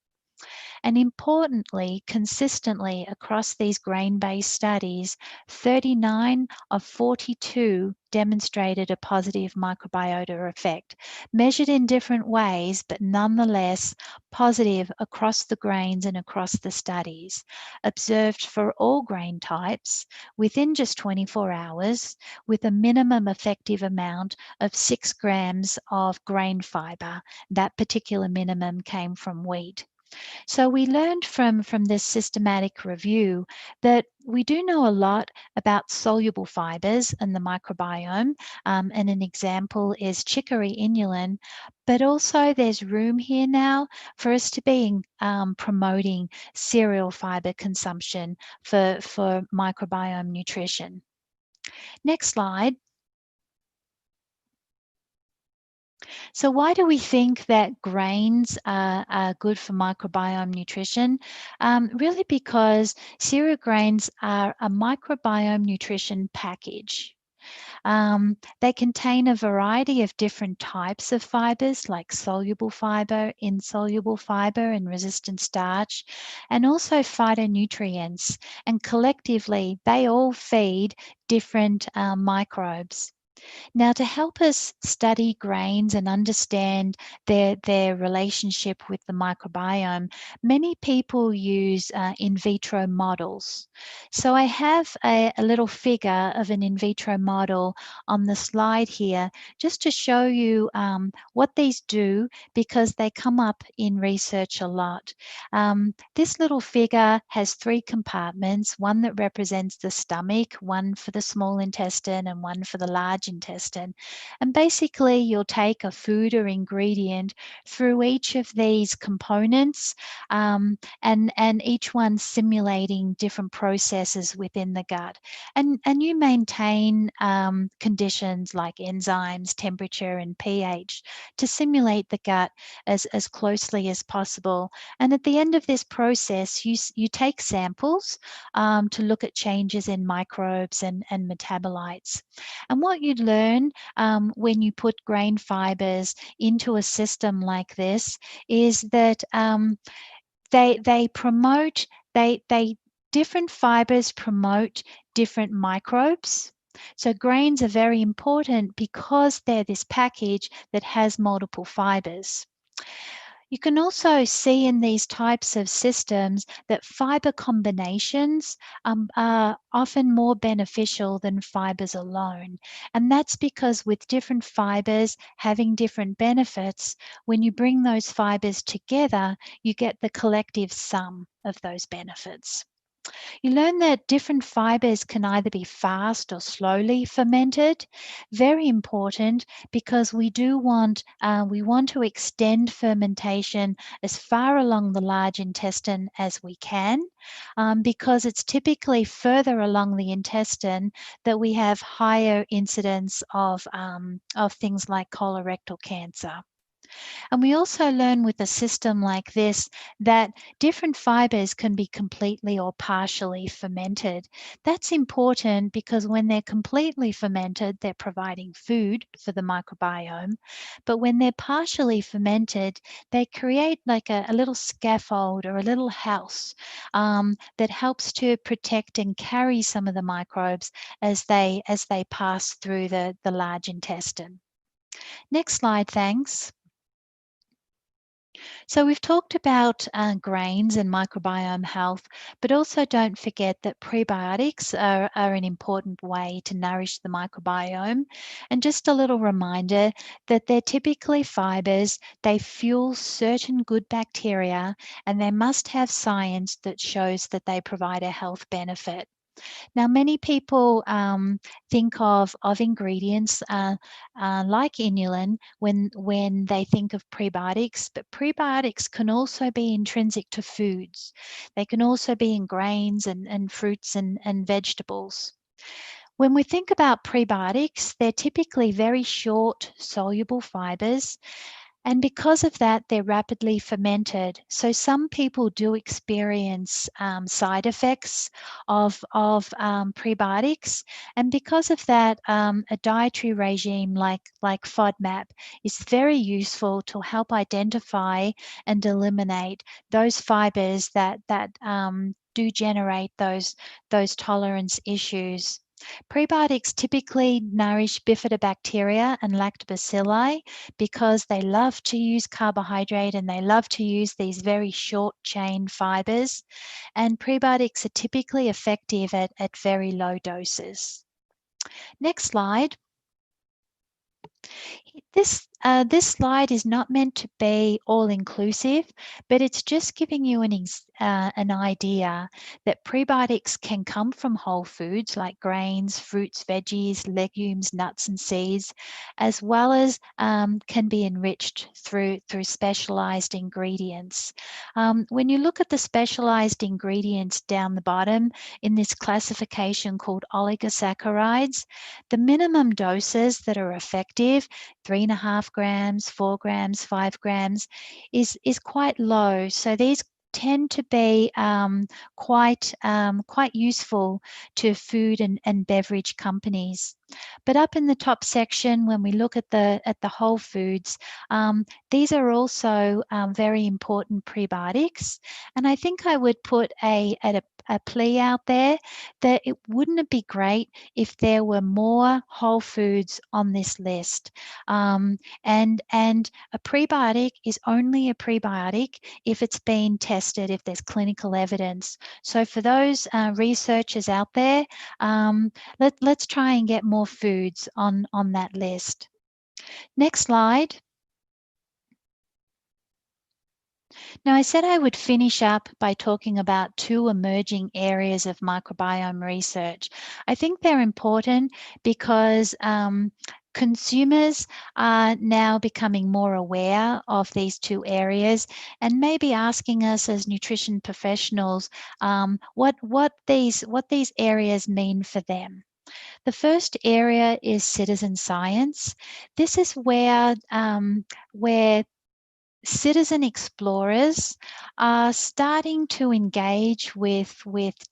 And importantly, consistently across these grain-based studies, 39 of 42 demonstrated a positive microbiota effect, measured in different ways, but nonetheless positive across the grains and across the studies, observed for all grain types within just 24 hours, with a minimum effective amount of 6 grams of grain fiber. That particular minimum came from wheat. So we learned from this systematic review that we do know a lot about soluble fibers and the microbiome, and an example is chicory inulin, but also there's room here now for us to be promoting cereal fiber consumption for microbiome nutrition. Next slide. So why do we think that grains are good for microbiome nutrition? Really because cereal grains are a microbiome nutrition package. They contain a variety of different types of fibers, like soluble fiber, insoluble fiber, and resistant starch, and also phytonutrients. And collectively, they all feed different microbes. Now, to help us study grains and understand their relationship with the microbiome, many people use in vitro models. So I have a little figure of an in vitro model on the slide here, just to show you what these do, because they come up in research a lot. This little figure has 3 compartments, one that represents the stomach, one for the small intestine, and one for the large intestine. And basically, you'll take a food or ingredient through each of these components, and each one simulating different processes within the gut. And you maintain conditions like enzymes, temperature, and pH to simulate the gut as closely as possible. And at the end of this process, you take samples to look at changes in microbes and metabolites. And what you learn when you put grain fibers into a system like this is that different fibers promote different microbes. So grains are very important because they're this package that has multiple fibers. You can also see in these types of systems that fiber combinations are often more beneficial than fibers alone. And that's because with different fibers having different benefits, when you bring those fibers together, you get the collective sum of those benefits. You learn that different fibers can either be fast or slowly fermented. Very important because we want to extend fermentation as far along the large intestine as we can, because it's typically further along the intestine that we have higher incidence of things like colorectal cancer. And we also learn with a system like this that different fibers can be completely or partially fermented. That's important because when they're completely fermented, they're providing food for the microbiome. But when they're partially fermented, they create like a little scaffold or a little house that helps to protect and carry some of the microbes as they pass through the large intestine. Next slide, thanks. So we've talked about grains and microbiome health, but also don't forget that prebiotics are an important way to nourish the microbiome. And just a little reminder that they're typically fibers, they fuel certain good bacteria, and they must have science that shows that they provide a health benefit. Now, many people think of ingredients like inulin when they think of prebiotics, but prebiotics can also be intrinsic to foods. They can also be in grains and fruits and vegetables. When we think about prebiotics, they're typically very short soluble fibers. And because of that, they're rapidly fermented. So some people do experience side effects of prebiotics. And because of that, a dietary regime like FODMAP is very useful to help identify and eliminate those fibers that do generate those tolerance issues. Prebiotics typically nourish bifidobacteria and lactobacilli because they love to use carbohydrate and they love to use these very short chain fibers. And prebiotics are typically effective at very low doses. Next slide. This slide is not meant to be all-inclusive, but it's just giving you an idea that prebiotics can come from whole foods like grains, fruits, veggies, legumes, nuts, and seeds, as well as can be enriched through specialized ingredients. When you look at the specialized ingredients down the bottom in this classification called oligosaccharides, the minimum doses that are effective, 3.5 grams, 4 grams, 5 grams, is quite low. So these tend to be quite useful to food and beverage companies. But up in the top section, when we look at the whole foods, these are also very important prebiotics. And I think I would put a plea out there that wouldn't it be great if there were more whole foods on this list? And a prebiotic is only a prebiotic if it's been tested, if there's clinical evidence. So for those researchers out there, let's try and get more foods on that list. Next slide. Now, I said I would finish up by talking about two emerging areas of microbiome research. I think they're important because consumers are now becoming more aware of these two areas and maybe asking us as nutrition professionals what these areas mean for them. The first area is citizen science. This is where citizen explorers are starting to engage with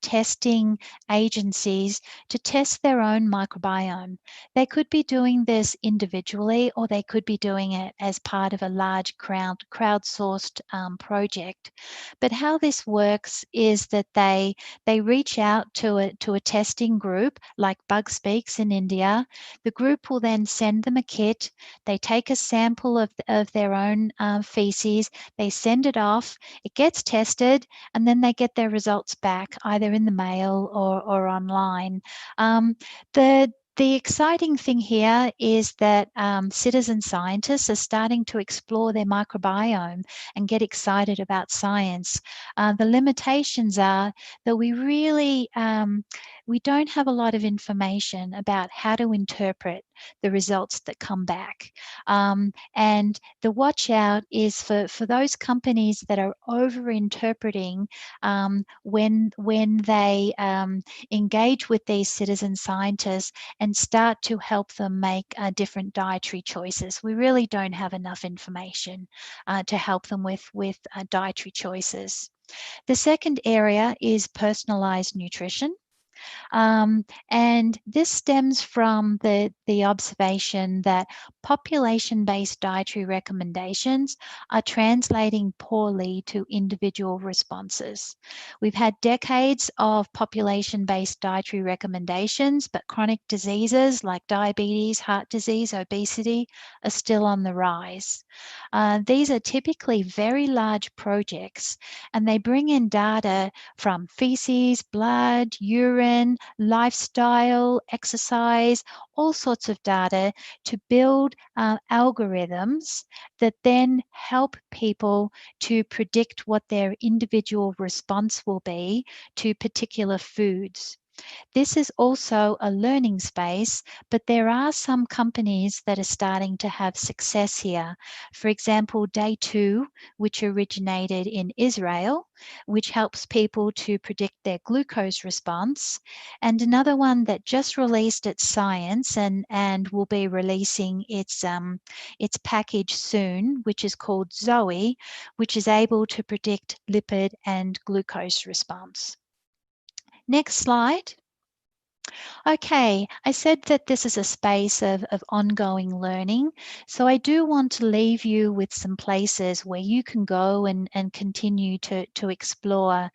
testing agencies to test their own microbiome. They could be doing this individually, or they could be doing it as part of a large crowdsourced project. But how this works is that they reach out to a testing group like Bug Speaks in India. The group will then send them a kit. They take a sample of their own feces, they send it off, it gets tested, and then they get their results back either in the mail or online. The exciting thing here is that citizen scientists are starting to explore their microbiome and get excited about science. The limitations are that we don't have a lot of information about how to interpret the results that come back. And the watch out is for those companies that are over-interpreting when they engage with these citizen scientists and start to help them make different dietary choices. We really don't have enough information to help them with dietary choices. The second area is personalized nutrition. And this stems from the observation that population-based dietary recommendations are translating poorly to individual responses. We've had decades of population-based dietary recommendations, but chronic diseases like diabetes, heart disease, obesity are still on the rise. These are typically very large projects, and they bring in data from feces, blood, urine, lifestyle, exercise, all sorts of data to build algorithms that then help people to predict what their individual response will be to particular foods. This is also a learning space, but there are some companies that are starting to have success here. For example, Day 2, which originated in Israel, which helps people to predict their glucose response, and another one that just released its science and will be releasing its package soon, which is called Zoe, which is able to predict lipid and glucose response. Next slide. Okay, I said that this is a space of ongoing learning. So I do want to leave you with some places where you can go and continue to explore.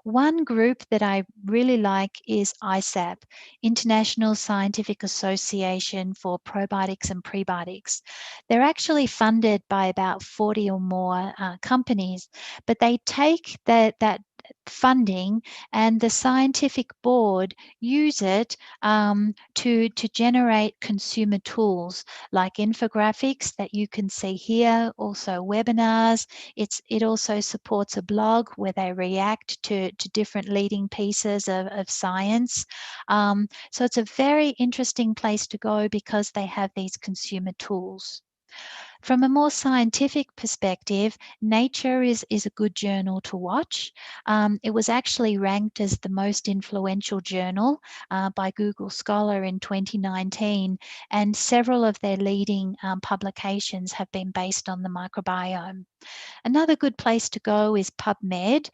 One group that I really like is ISAP, International Scientific Association for Probiotics and Prebiotics. They're actually funded by about 40 or more companies, but they take that funding and the scientific board use it to generate consumer tools like infographics that you can see here, also webinars. It also supports a blog where they react to different leading pieces of science. So it's a very interesting place to go because they have these consumer tools. From a more scientific perspective, Nature is a good journal to watch. It was actually ranked as the most influential journal by Google Scholar in 2019, and several of their leading publications have been based on the microbiome. Another good place to go is PubMed.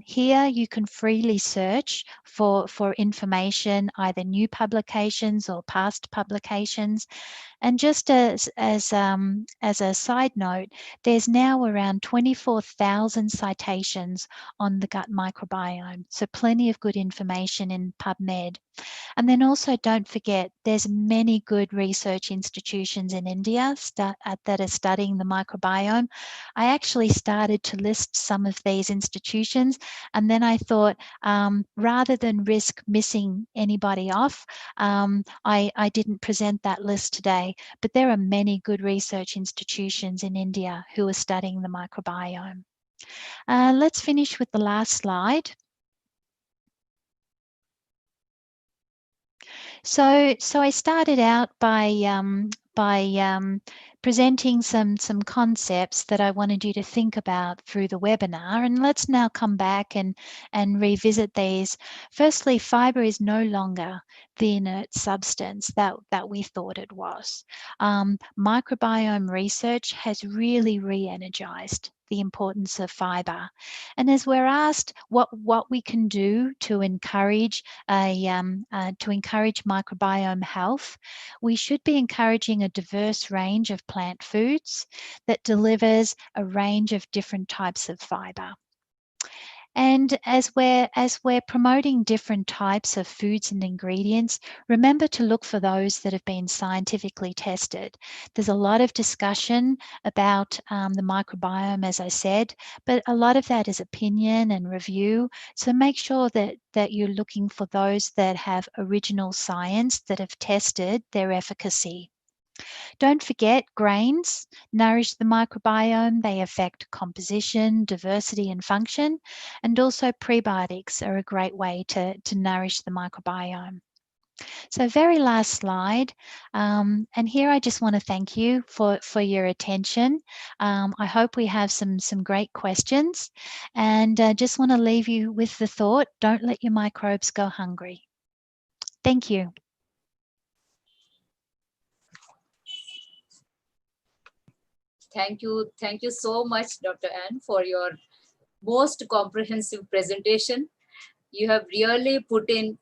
Here you can freely search for information, either new publications or past publications. And just as a side note, there's now around 24,000 citations on the gut microbiome. So plenty of good information in PubMed. And then also don't forget, there's many good research institutions in India that are studying the microbiome. I actually started to list some of these institutions, and then I thought, rather than risk missing anybody off, I didn't present that list today. But there are many good research institutions in India who are studying the microbiome. Let's finish with the last slide. So I started out by presenting some concepts that I wanted you to think about through the webinar, and let's now come back and revisit these. Firstly, fibre is no longer the inert substance that we thought it was. Microbiome research has really re-energized the importance of fibre, and as we're asked what we can do to encourage microbiome health, we should be encouraging a diverse range of plant foods that delivers a range of different types of fibre. And as we're promoting different types of foods and ingredients, remember to look for those that have been scientifically tested. There's a lot of discussion about the microbiome, as I said, but a lot of that is opinion and review. So make sure that you're looking for those that have original science that have tested their efficacy. Don't forget, grains nourish the microbiome. They affect composition, diversity, and function. And also prebiotics are a great way to nourish the microbiome. So very last slide. And here I just want to thank you for your attention. I hope we have some great questions. And just want to leave you with the thought, don't let your microbes go hungry. Thank you. Thank you so much, Dr. Ann, for your most comprehensive presentation. You have really put in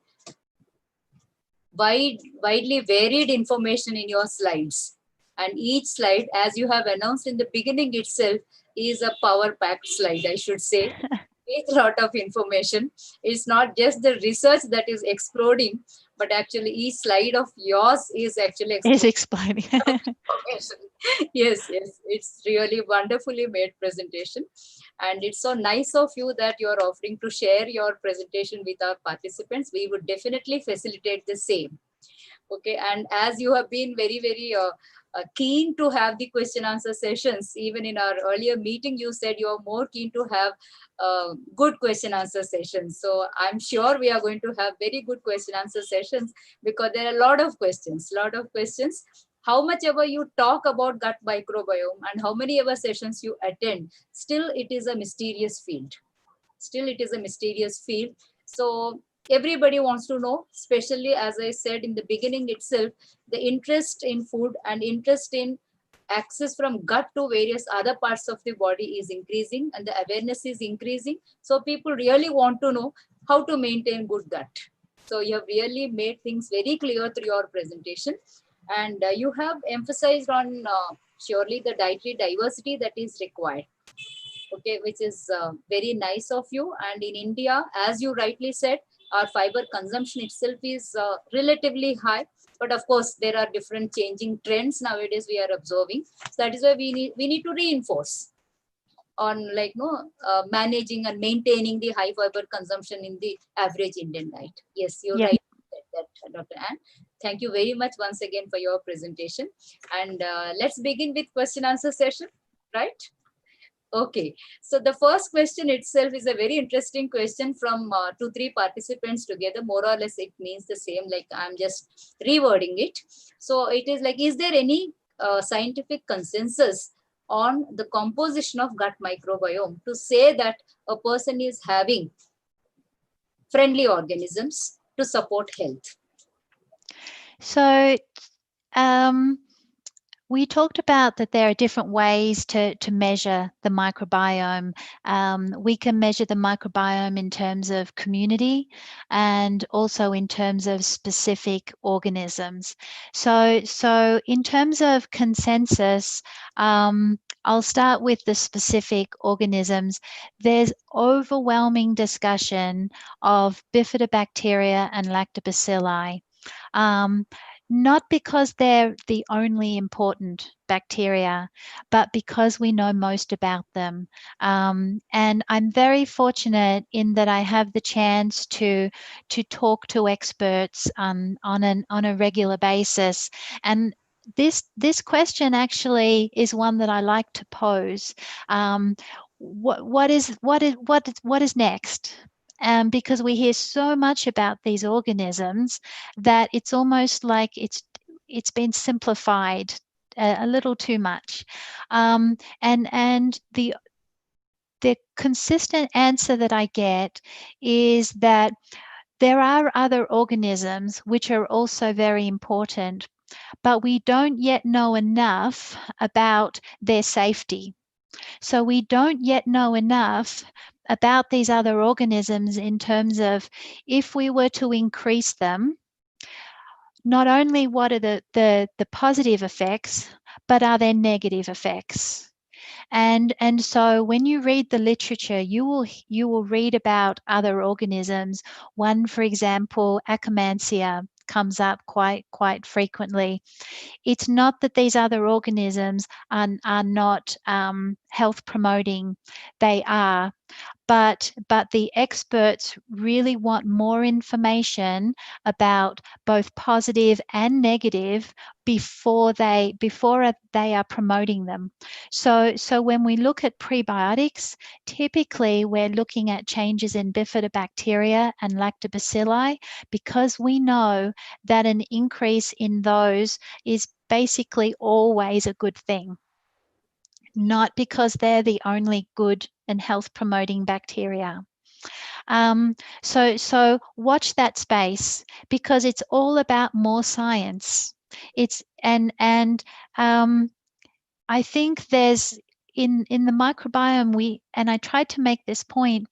widely varied information in your slides. And each slide, as you have announced in the beginning itself, is a power-packed slide, I should say, with a lot of information. It's not just the research that is exploding, but actually each slide of yours is actually explaining. Yes, it's really wonderfully made presentation. And it's so nice of you that you're offering to share your presentation with our participants. We would definitely facilitate the same. Okay, and as you have been very, very keen to have the question answer sessions, even in our earlier meeting, you said you're more keen to have good question answer sessions. So I'm sure we are going to have very good question answer sessions, because there are a lot of questions. How much ever you talk about gut microbiome and how many ever sessions you attend, still it is a mysterious field. So everybody wants to know, especially as I said in the beginning itself, the interest in food and interest in access from gut to various other parts of the body is increasing, and the awareness is increasing. So people really want to know how to maintain good gut. So you have really made things very clear through your presentation. And you have emphasized on surely the dietary diversity that is required. Okay, which is very nice of you. And in India, as you rightly said, our fiber consumption itself is relatively high. But of course, there are different changing trends nowadays we are observing. So that is why we need to reinforce on managing and maintaining the high fiber consumption in the average Indian diet. Yes, you're right, that, Dr. Ann. Thank you very much once again for your presentation. And let's begin with question answer session, right? Okay, so the first question itself is a very interesting question from 2-3 participants together. More or less, it means the same, like I'm just rewording it. So it is like, is there any scientific consensus on the composition of gut microbiome to say that a person is having friendly organisms to support health? So, we talked about that there are different ways to measure the microbiome. We can measure the microbiome in terms of community and also in terms of specific organisms. So in terms of consensus, I'll start with the specific organisms. There's overwhelming discussion of bifidobacteria and lactobacilli. Not because they're the only important bacteria, but because we know most about them. And I'm very fortunate in that I have the chance to talk to experts on a regular basis. And this question actually is one that I like to pose. what is next? Because we hear so much about these organisms that it's almost like it's been simplified a little too much, and the consistent answer that I get is that there are other organisms which are also very important, but we don't yet know enough about their safety. So we don't yet know enough about these other organisms in terms of if we were to increase them, not only what are the positive effects, but are there negative effects? And so when you read the literature, you will read about other organisms. One, for example, Akkermansia comes up quite frequently. It's not that these other organisms are not health promoting; they are. But the experts really want more information about both positive and negative before they are promoting them. So when we look at prebiotics, typically we're looking at changes in bifidobacteria and lactobacilli, because we know that an increase in those is basically always a good thing, not because they're the only good and health promoting bacteria. So watch that space, because it's all about more science. I think there's in the microbiome, and I tried to make this point,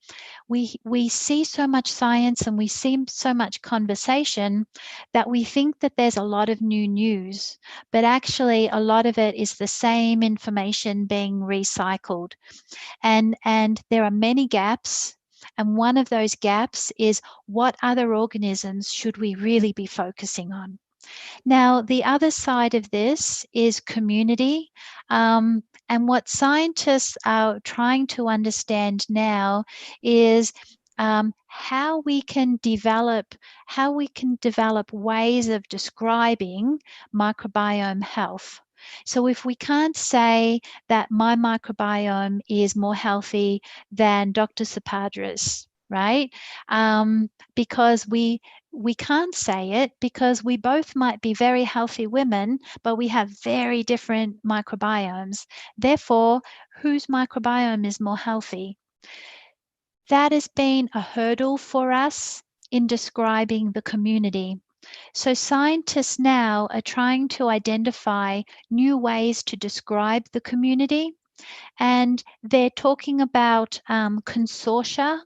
we see so much science and we see so much conversation that we think that there's a lot of new news, but actually a lot of it is the same information being recycled. And there are many gaps. And one of those gaps is, what other organisms should we really be focusing on? Now, the other side of this is community. And what scientists are trying to understand now is how we can develop ways of describing microbiome health. So if we can't say that my microbiome is more healthy than Dr. Subhadra's, right? Because we can't say it, because we both might be very healthy women, but we have very different microbiomes. Therefore, whose microbiome is more healthy? That has been a hurdle for us in describing the community. So scientists now are trying to identify new ways to describe the community, and they're talking about consortia,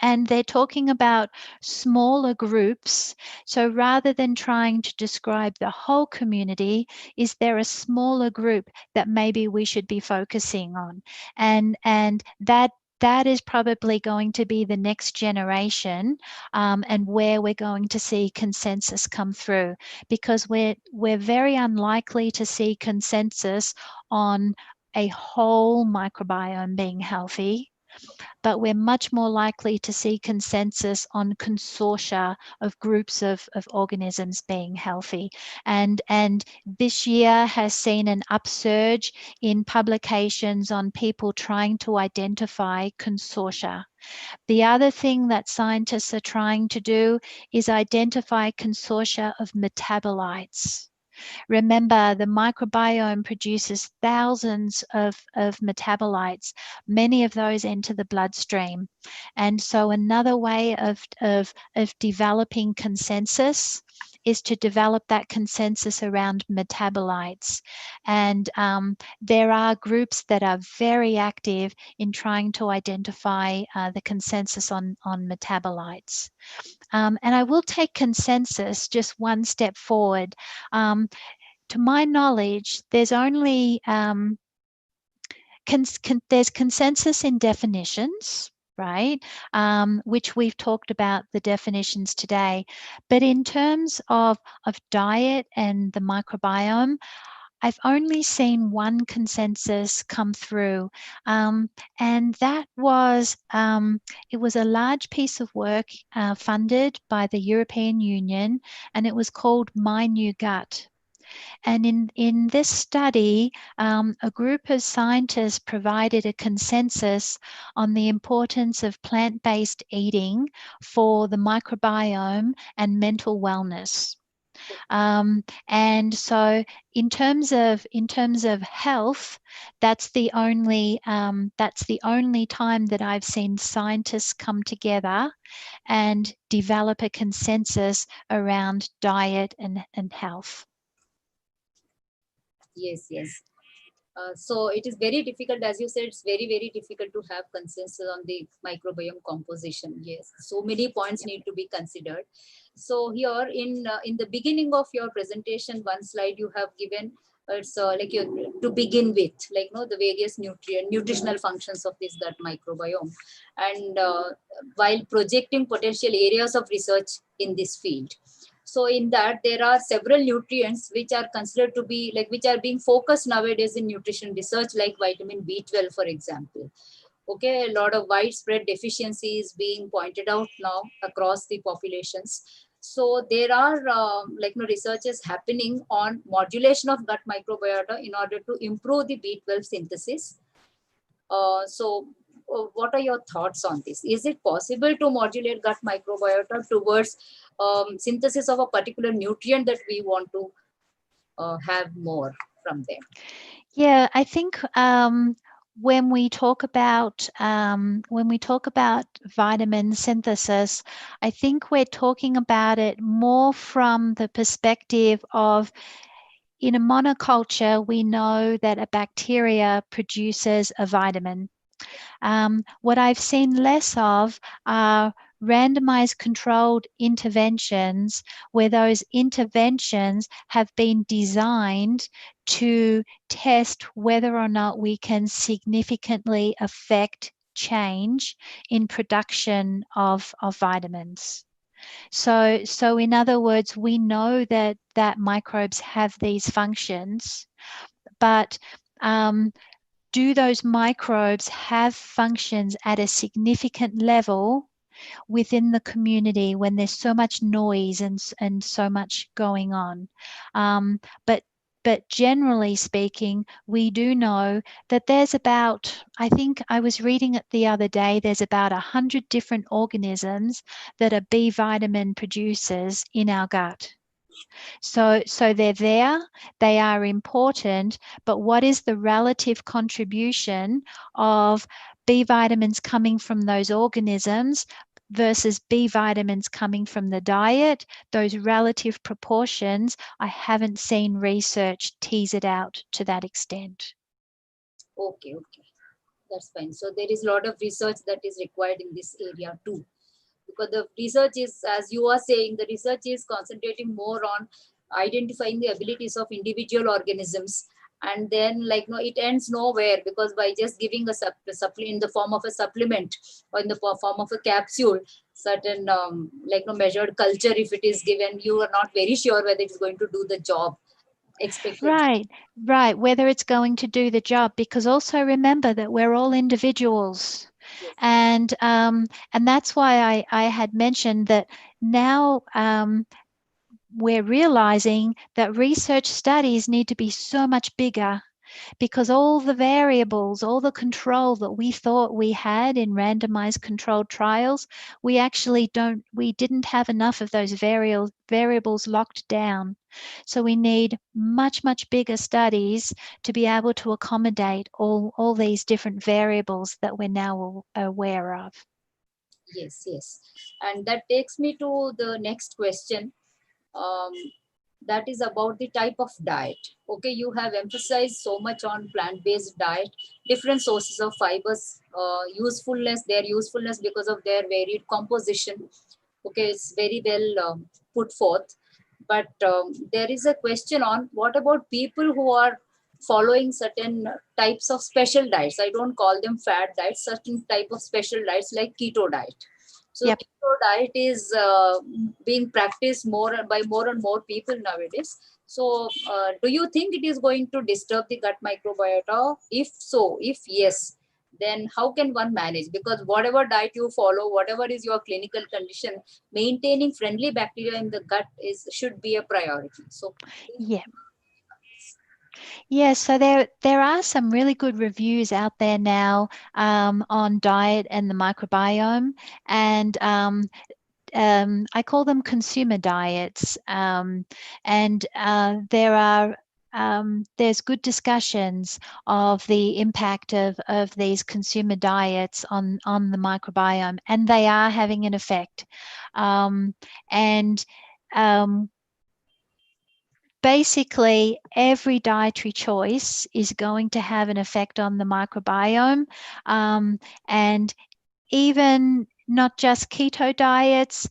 and they're talking about smaller groups. So rather than trying to describe the whole community, is there a smaller group that maybe we should be focusing on? And that is probably going to be the next generation, and where we're going to see consensus come through, because we're very unlikely to see consensus on a whole microbiome being healthy, but we're much more likely to see consensus on consortia of groups of organisms being healthy. And this year has seen an upsurge in publications on people trying to identify consortia. The other thing that scientists are trying to do is identify consortia of metabolites. Remember, the microbiome produces thousands of metabolites. Many of those enter the bloodstream. And so another way of developing consensus is to develop that consensus around metabolites. And there are groups that are very active in trying to identify the consensus on metabolites. And I will take consensus just one step forward. To my knowledge, there's only there's consensus in definitions, right? Which we've talked about the definitions today. But in terms of diet and the microbiome, I've only seen one consensus come through, and that was it was a large piece of work funded by the European Union, and it was called My New Gut. And in this study, a group of scientists provided a consensus on the importance of plant-based eating for the microbiome and mental wellness. And so in terms of health, that's the only time that I've seen scientists come together and develop a consensus around diet and health. Yes, yes. So it is very difficult, as you said, it's very, very difficult to have consensus on the microbiome composition. Yes, so many points need to be considered. So here in the beginning of your presentation, one slide you have given, it's like to begin with, like the various nutritional functions of this gut microbiome, and while projecting potential areas of research in this field. So in that, there are several nutrients which are considered to be which are being focused nowadays in nutrition research, like vitamin B12, for example. Okay, a lot of widespread deficiencies being pointed out now across the populations. So there are researches happening on modulation of gut microbiota in order to improve the B12 synthesis. What are your thoughts on this? Is it possible to modulate gut microbiota towards synthesis of a particular nutrient that we want to have more from them? Yeah, I think when we talk about vitamin synthesis, I think we're talking about it more from the perspective of, in a monoculture, we know that a bacteria produces a vitamin. What I've seen less of are randomized controlled interventions where those interventions have been designed to test whether or not we can significantly affect change in production of vitamins. So in other words, we know that microbes have these functions, but do those microbes have functions at a significant level within the community when there's so much noise and so much going on? But generally speaking, we do know that there's about, I think I was reading it the other day, there's about 100 different organisms that are B vitamin producers in our gut. So they're there, they are important, but what is the relative contribution of B vitamins coming from those organisms versus B vitamins coming from the diet? Those relative proportions, I haven't seen research tease it out to that extent. Okay, that's fine. So there is a lot of research that is required in this area too, because the research is, as you are saying, the research is concentrating more on identifying the abilities of individual organisms, and then it ends nowhere, because by just giving a supplement in the form of a supplement or in the form of a capsule, certain measured culture, if it is given, you are not very sure whether it's going to do the job expected. Right, whether it's going to do the job, because also remember that we're all individuals. Yes. And that's why I had mentioned that now we're realizing that research studies need to be so much bigger, because all the variables, all the control that we thought we had in randomized controlled trials, we didn't have enough of those variables locked down. So we need much, much bigger studies to be able to accommodate all these different variables that we're now aware of. Yes. And that takes me to the next question. That is about the type of diet. Okay, you have emphasized so much on plant-based diet, different sources of fibers, their usefulness because of their varied composition. Okay, it's very well put forth. But there is a question on what about people who are following certain types of special diets. I don't call them fad diets, certain type of special diets like keto diet. So Yep. keto diet is being practiced by more and more people nowadays. So do you think it is going to disturb the gut microbiota? If so, if yes, then how can one manage? Because whatever diet you follow, whatever is your clinical condition, maintaining friendly bacteria in the gut should be a priority. So Yeah. Yes, so there are some really good reviews out there now on diet and the microbiome, and I call them consumer diets, and there's good discussions of the impact of these consumer diets on the microbiome, and they are having an effect. And basically, every dietary choice is going to have an effect on the microbiome, and even not just keto diets,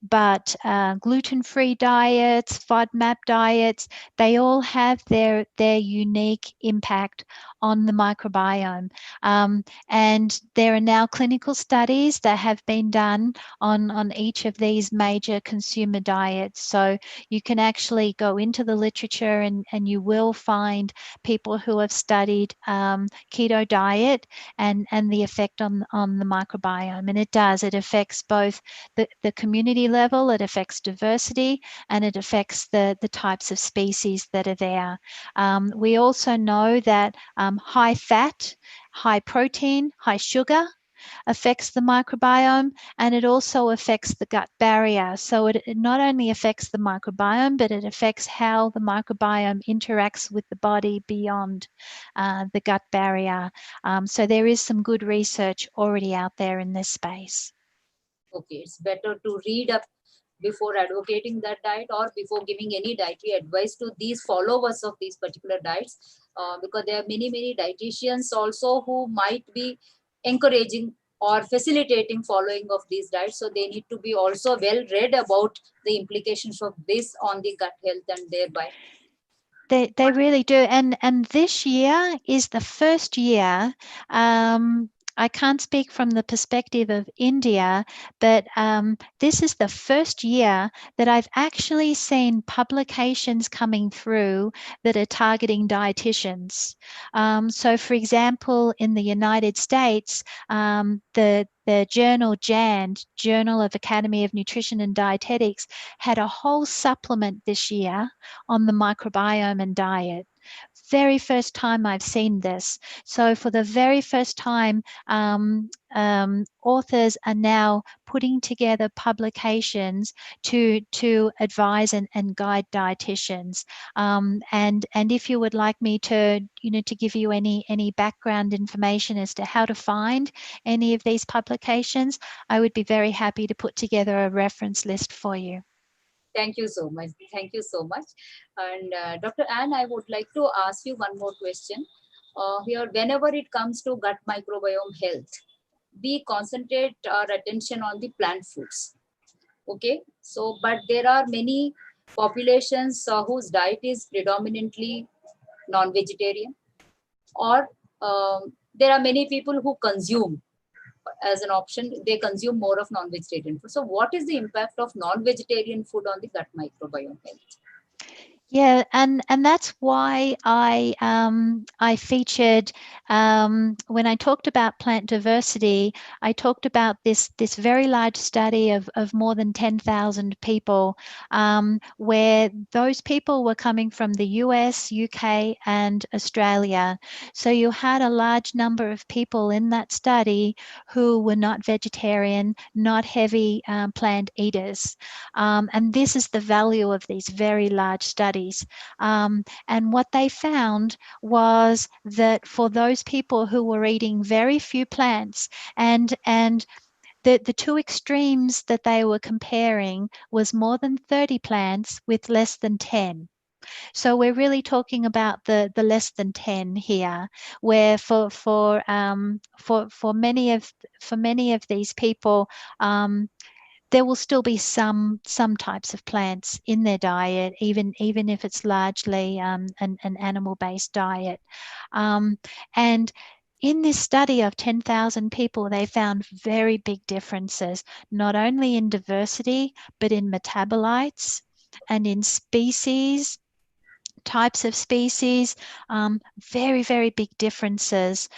but gluten-free diets, FODMAP diets, they all have their unique impact on the microbiome. And there are now clinical studies that have been done on each of these major consumer diets. So you can actually go into the literature and you will find people who have studied keto diet and the effect on the microbiome. And it does. It affects both the community level, it affects diversity, and it affects the types of species that are there. We also know that high fat, high protein, high sugar affects the microbiome, and it also affects the gut barrier. So it not only affects the microbiome, but it affects how the microbiome interacts with the body beyond the gut barrier. So there is some good research already out there in this space. Okay, it's better to read up before advocating that diet or before giving any dietary advice to these followers of these particular diets, because there are many dietitians also who might be encouraging or facilitating following of these diets. So they need to be also well read about the implications of this on the gut health and thereby. They really do. And this year is the first year, I can't speak from the perspective of India, but this is the first year that I've actually seen publications coming through that are targeting dietitians. So for example, in the United States, the journal JAND, Journal of Academy of Nutrition and Dietetics, had a whole supplement this year on the microbiome and diet. Very first time I've seen this. So for the very first time, authors are now putting together publications to advise and guide dietitians. And if you would like me to, to give you any background information as to how to find any of these publications, I would be very happy to put together a reference list for you. Thank you so much. Thank you so much. And Dr. Anne, I would like to ask you one more question. Here, whenever it comes to gut microbiome health, we concentrate our attention on the plant foods. Okay, so but there are many populations whose diet is predominantly non-vegetarian, or there are many people who consume as an option, they consume more of non-vegetarian food. So what is the impact of non-vegetarian food on the gut microbiome health? Yeah, and that's why I featured when I talked about plant diversity, I talked about this very large study of more than 10,000 people, where those people were coming from the US, UK, and Australia. So you had a large number of people in that study who were not vegetarian, not heavy plant eaters, and this is the value of these very large studies. And what they found was that for those people who were eating very few plants, and the two extremes that they were comparing was more than 30 plants with less than 10. So we're really talking about the less than 10 here, where for many of these people, there will still be some types of plants in their diet, even if it's largely an animal-based diet. And in this study of 10,000 people, they found very big differences, not only in diversity, but in metabolites and in species, types of species, very, very big differences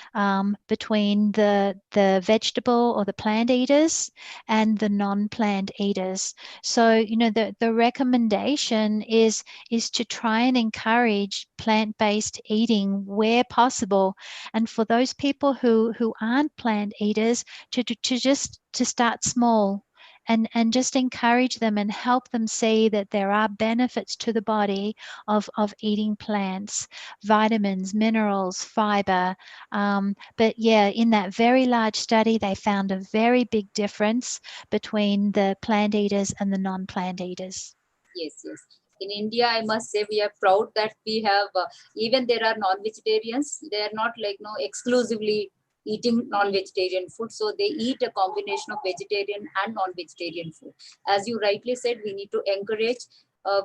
between the vegetable or the plant eaters and the non-plant eaters. So, you know, the recommendation is to try and encourage plant-based eating where possible. And for those people who aren't plant eaters, to start small. And just encourage them and help them see that there are benefits to the body of eating plants, vitamins, minerals, fiber. But yeah, in that very large study, they found a very big difference between the plant eaters and the non-plant eaters. Yes, yes. In India, I must say we are proud that we have, even there are non-vegetarians, they are not like exclusively eating non-vegetarian food. So they eat a combination of vegetarian and non-vegetarian food. As you rightly said, we need to encourage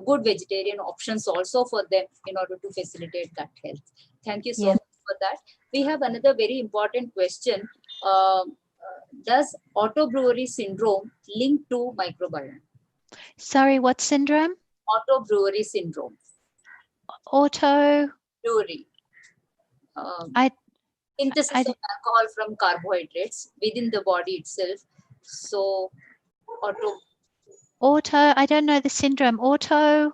good vegetarian options also for them in order to facilitate gut health. Thank you so much for that. We have another very important question. Does autobrewery syndrome link to microbiome? Sorry, what syndrome? Autobrewery syndrome. Auto. Brewery. Synthesis of alcohol from carbohydrates within the body itself. So, auto. I don't know the syndrome. Auto.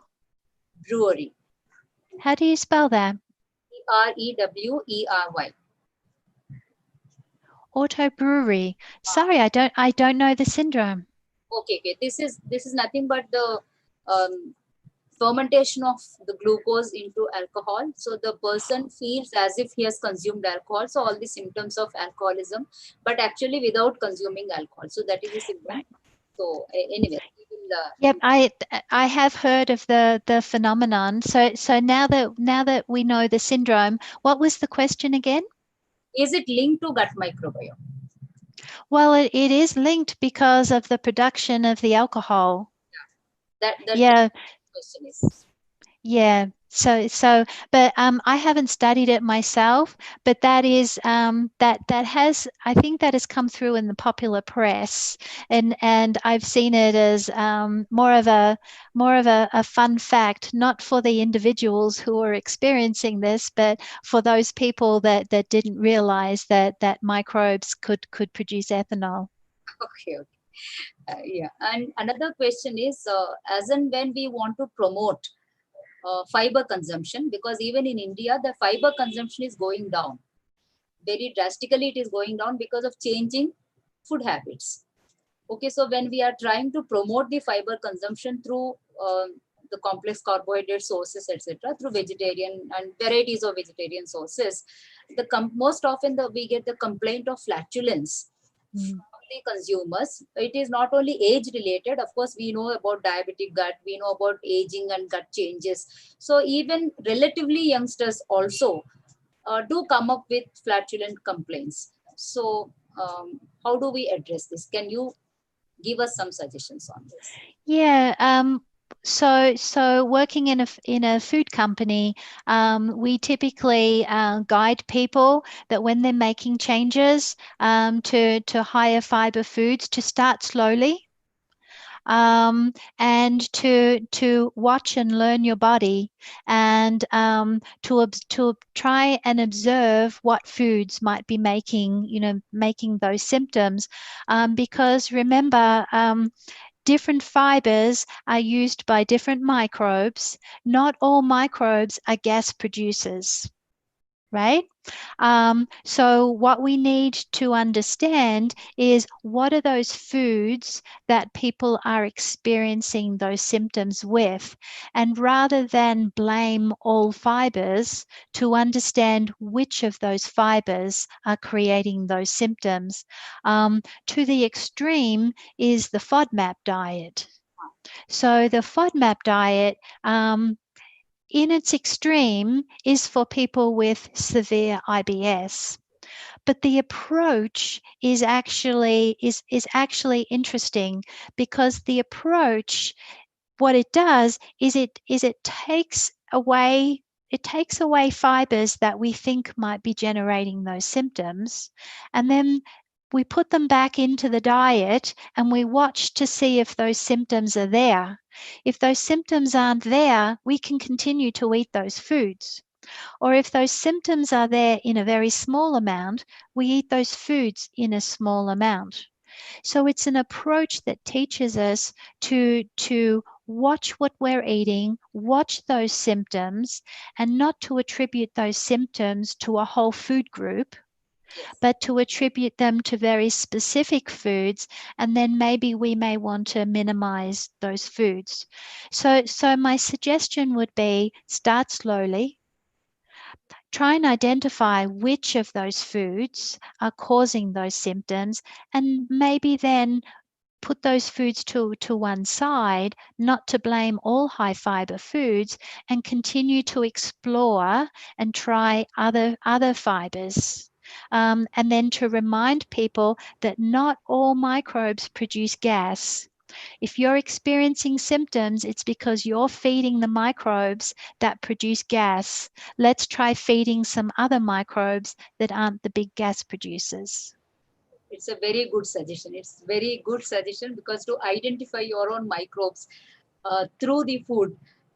Brewery. How do you spell that? Brewery. Auto brewery. Sorry, I don't know the syndrome. Okay. This is nothing but the fermentation of the glucose into alcohol. So the person feels as if he has consumed alcohol. So all the symptoms of alcoholism, but actually without consuming alcohol. So that is a symptom. Right. So anyway. Yep, I have heard of the phenomenon. So now that we know the syndrome, what was the question again? Is it linked to gut microbiome? Well, it is linked because of the production of the alcohol. Yeah. The question is. Yeah. So, but I haven't studied it myself, but that is that has, I think that has come through in the popular press, and I've seen it as more of a fun fact, not for the individuals who are experiencing this, but for those people that didn't realize that microbes could produce ethanol. Okay. Yeah. And another question is, as and when we want to promote fiber consumption, because even in India, the fiber consumption is going down. Very drastically, it is going down because of changing food habits. Okay, so when we are trying to promote the fiber consumption through the complex carbohydrate sources, etc., through vegetarian and varieties of vegetarian sources, most often we get the complaint of flatulence. The consumers. It is not only age related. Of course, we know about diabetic gut, we know about aging and gut changes. So even relatively youngsters also do come up with flatulent complaints. So how do we address this? Can you give us some suggestions on this? Yeah. So working in a food company, we typically guide people that when they're making changes to higher fiber foods, to start slowly, and to watch and learn your body, and to try and observe what foods might be making those symptoms, because remember, different fibers are used by different microbes. Not all microbes are gas producers, right? So what we need to understand is, what are those foods that people are experiencing those symptoms with? And rather than blame all fibers, to understand which of those fibers are creating those symptoms. To the extreme is the FODMAP diet. So the FODMAP diet, in its extreme, is for people with severe IBS. But the approach is actually interesting, because the approach, what it does is it takes away fibers that we think might be generating those symptoms, and then we put them back into the diet and we watch to see if those symptoms are there. If those symptoms aren't there, we can continue to eat those foods. Or if those symptoms are there in a very small amount, we eat those foods in a small amount. So it's an approach that teaches us to watch what we're eating, watch those symptoms, and not to attribute those symptoms to a whole food group, but to attribute them to very specific foods, and then maybe we may want to minimize those foods. So my suggestion would be start slowly. Try and identify which of those foods are causing those symptoms, and maybe then put those foods to one side, not to blame all high fiber foods, and continue to explore and try other fibers. And then to remind people that not all microbes produce gas. If you're experiencing symptoms, it's because you're feeding the microbes that produce gas. Let's try feeding some other microbes that aren't the big gas producers. It's a very good suggestion. It's very good suggestion, because to identify your own microbes through the food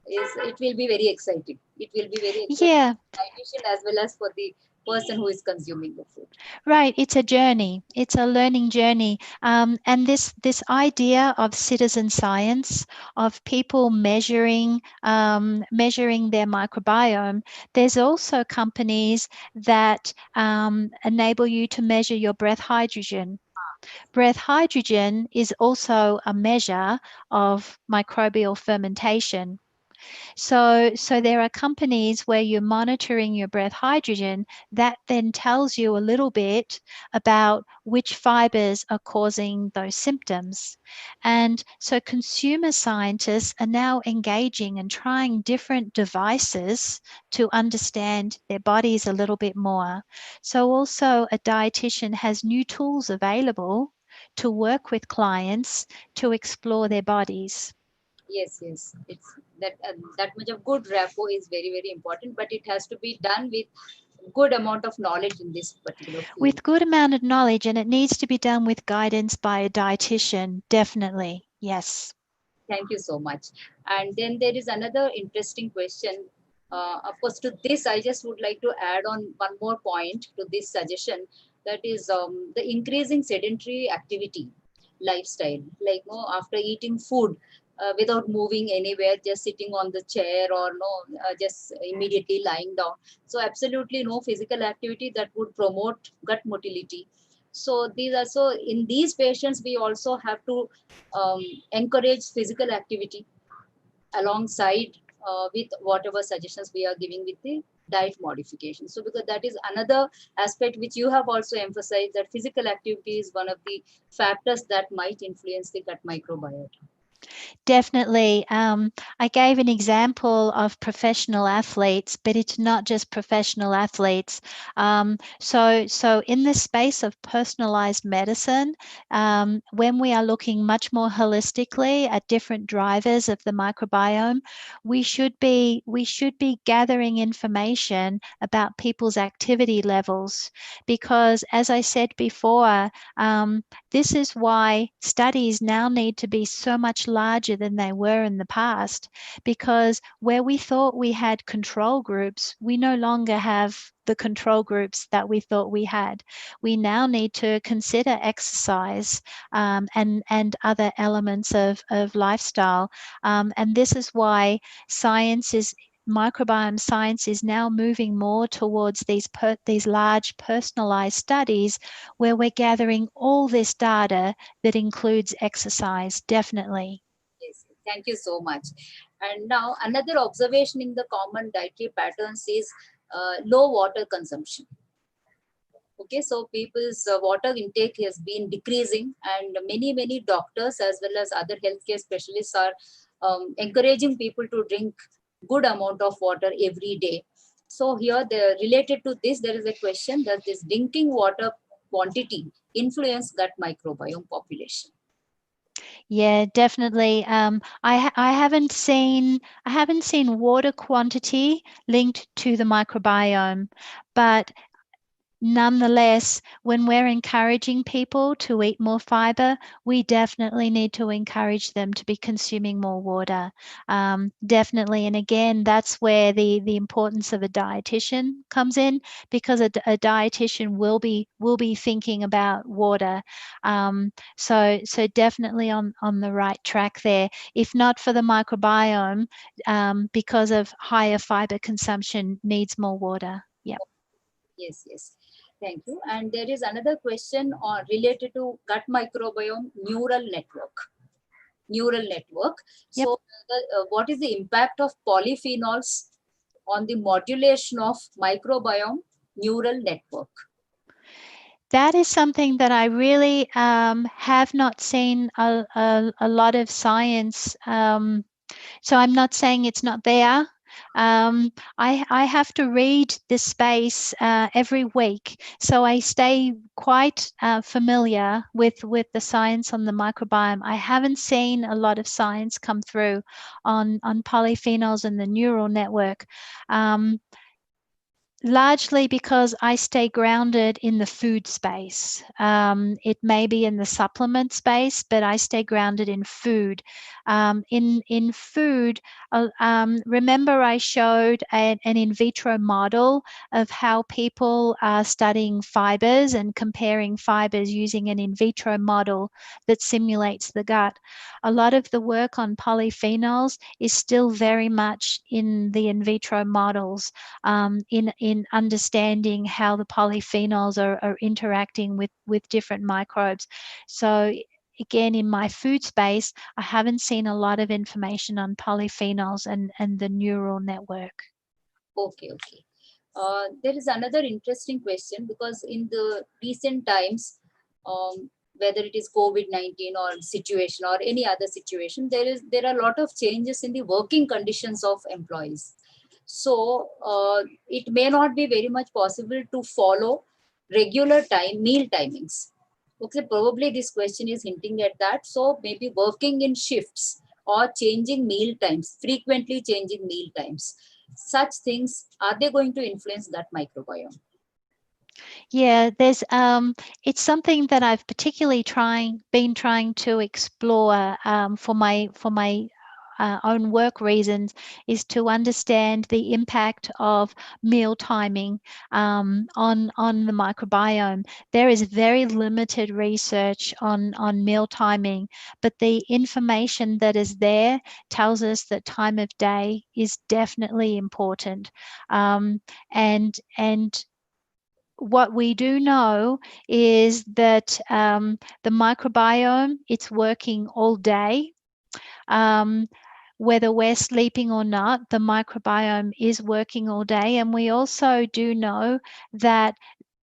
it will be very exciting. It will be very exciting Yeah. for dietitian as well as for the person who is consuming the food. Right, it's a journey. It's a learning journey, and this idea of citizen science, of people measuring their microbiome. There's also companies that enable you to measure your breath hydrogen. Breath hydrogen is also a measure of microbial fermentation. So there are companies where you're monitoring your breath hydrogen that then tells you a little bit about which fibers are causing those symptoms. And so consumer scientists are now engaging and trying different devices to understand their bodies a little bit more. So also a dietitian has new tools available to work with clients to explore their bodies. Yes, it's that much of good rapport is very, very important, but it has to be done with good amount of knowledge in this particular field. With good amount of knowledge, and it needs to be done with guidance by a dietitian, definitely. Yes. Thank you so much. And then there is another interesting question. Of course, to this, I just would like to add on one more point to this suggestion. That is the increasing sedentary activity lifestyle. Like, after eating food, without moving anywhere, just sitting on the chair, or just immediately lying down. So absolutely no physical activity that would promote gut motility. So these are, so in these patients we also have to encourage physical activity alongside with whatever suggestions we are giving with the diet modification. So because that is another aspect which you have also emphasized, that physical activity is one of the factors that might influence the gut microbiota. Definitely. I gave an example of professional athletes, but it's not just professional athletes. So in the space of personalized medicine, when we are looking much more holistically at different drivers of the microbiome, we should be gathering information about people's activity levels, because as I said before, this is why studies now need to be so much larger than they were in the past, because where we thought we had control groups, we no longer have the control groups that we thought we had. We now need to consider exercise and other elements of lifestyle. And this is why microbiome science is now moving more towards these large personalized studies where we're gathering all this data that includes exercise, definitely. Yes, thank you so much. And now another observation in the common dietary patterns is low water consumption. Okay, so people's water intake has been decreasing, and many doctors as well as other healthcare specialists are encouraging people to drink good amount of water every day. So here, related to this, there is a question that this drinking water quantity influence gut microbiome population. Yeah, definitely. I haven't seen water quantity linked to the microbiome, but nonetheless, when we're encouraging people to eat more fiber, we definitely need to encourage them to be consuming more water. Definitely. And again, that's where the importance of a dietitian comes in, because a dietitian will be thinking about water. So definitely on the right track there. If not for the microbiome, because of higher fiber consumption, needs more water. Yep. Yes, yes. Thank you. And there is another question related to gut microbiome neural network. Yep. So, what is the impact of polyphenols on the modulation of microbiome neural network? That is something that I really have not seen a lot of science. So I'm not saying it's not there. I have to read this space every week, so I stay quite familiar with the science on the microbiome. I haven't seen a lot of science come through on polyphenols and the neural network. Largely because I stay grounded in the food space. It may be in the supplement space, but I stay grounded in food. In food, remember I showed an in vitro model of how people are studying fibers and comparing fibers using an in vitro model that simulates the gut. A lot of the work on polyphenols is still very much in the in vitro models, in understanding how the polyphenols are interacting with different microbes. So again, in my food space, I haven't seen a lot of information on polyphenols and the neural network. Okay, okay. There is another interesting question, because in the recent times, whether it is COVID-19 or situation or any other situation, there are a lot of changes in the working conditions of employees. So it may not be very much possible to follow regular meal timings. Okay, probably this question is hinting at that. So maybe working in shifts or changing meal times, frequently changing meal times. Such things, are they going to influence gut microbiome? Yeah, there's it's something that I've particularly been trying to explore for my own work reasons, is to understand the impact of meal timing on the microbiome. There is very limited research on meal timing, but the information that is there tells us that time of day is definitely important. And what we do know is that the microbiome, it's working all day. Whether we're sleeping or not, the microbiome is working all day. And we also do know that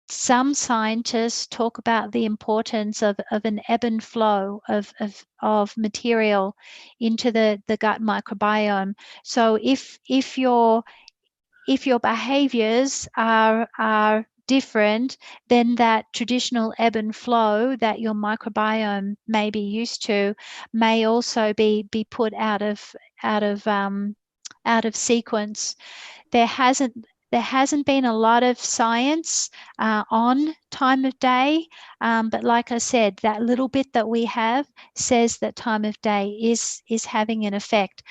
some scientists talk about the importance of an ebb and flow of material into the gut microbiome. So if your behaviors are different than that traditional ebb and flow that your microbiome may be used to, may also be put out of sequence. There hasn't been a lot of science on time of day, but like I said, that little bit that we have says that time of day is having an effect.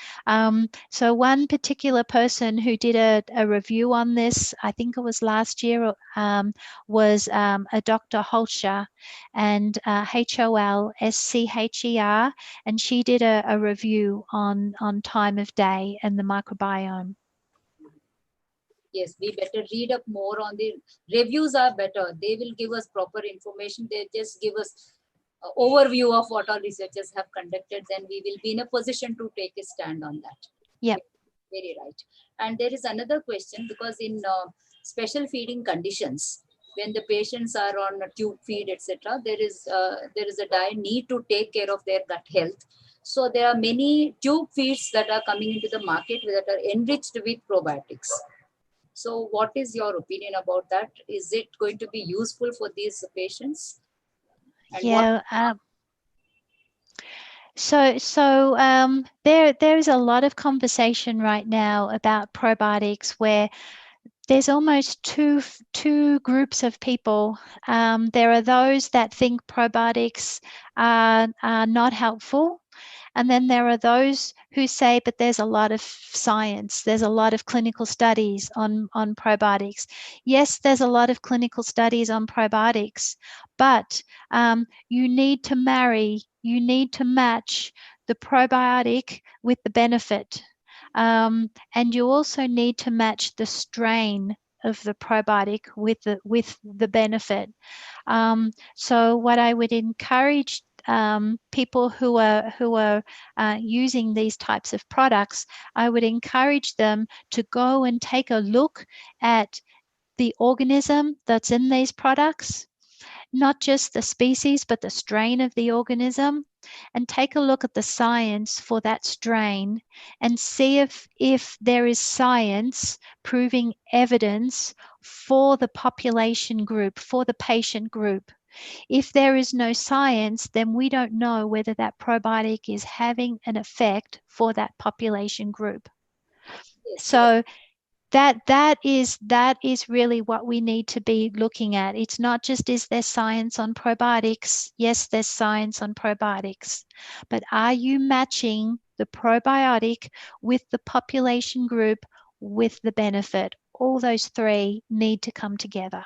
So one particular person who did a review on this, I think it was last year, was a Dr. Holscher, and Holscher, and she did a review on time of day and the microbiome. Yes, we better read up more on the reviews are better. They will give us proper information. They just give us overview of what our researchers have conducted. Then we will be in a position to take a stand on that. Yep. Very right. And there is another question, because in special feeding conditions, when the patients are on a tube feed, etc., there is a dire need to take care of their gut health. So there are many tube feeds that are coming into the market that are enriched with probiotics. So what is your opinion about that? Is it going to be useful for these patients? And yeah. There is a lot of conversation right now about probiotics, where there's almost two groups of people. There are those that think probiotics are not helpful. And then there are those who say, but there's a lot of science, there's a lot of clinical studies on probiotics. Yes, there's a lot of clinical studies on probiotics, but you need to match the probiotic with the benefit. And you also need to match the strain of the probiotic with the benefit. So what I would encourage people who are using these types of products, I would encourage them to go and take a look at the organism that's in these products, not just the species, but the strain of the organism, and take a look at the science for that strain and see if there is science proving evidence for the population group, for the patient group. If there is no science, then we don't know whether that probiotic is having an effect for that population group. Yes, so that is really what we need to be looking at. It's not just, is there science on probiotics? Yes, there's science on probiotics, but are you matching the probiotic with the population group with the benefit? All those three need to come together.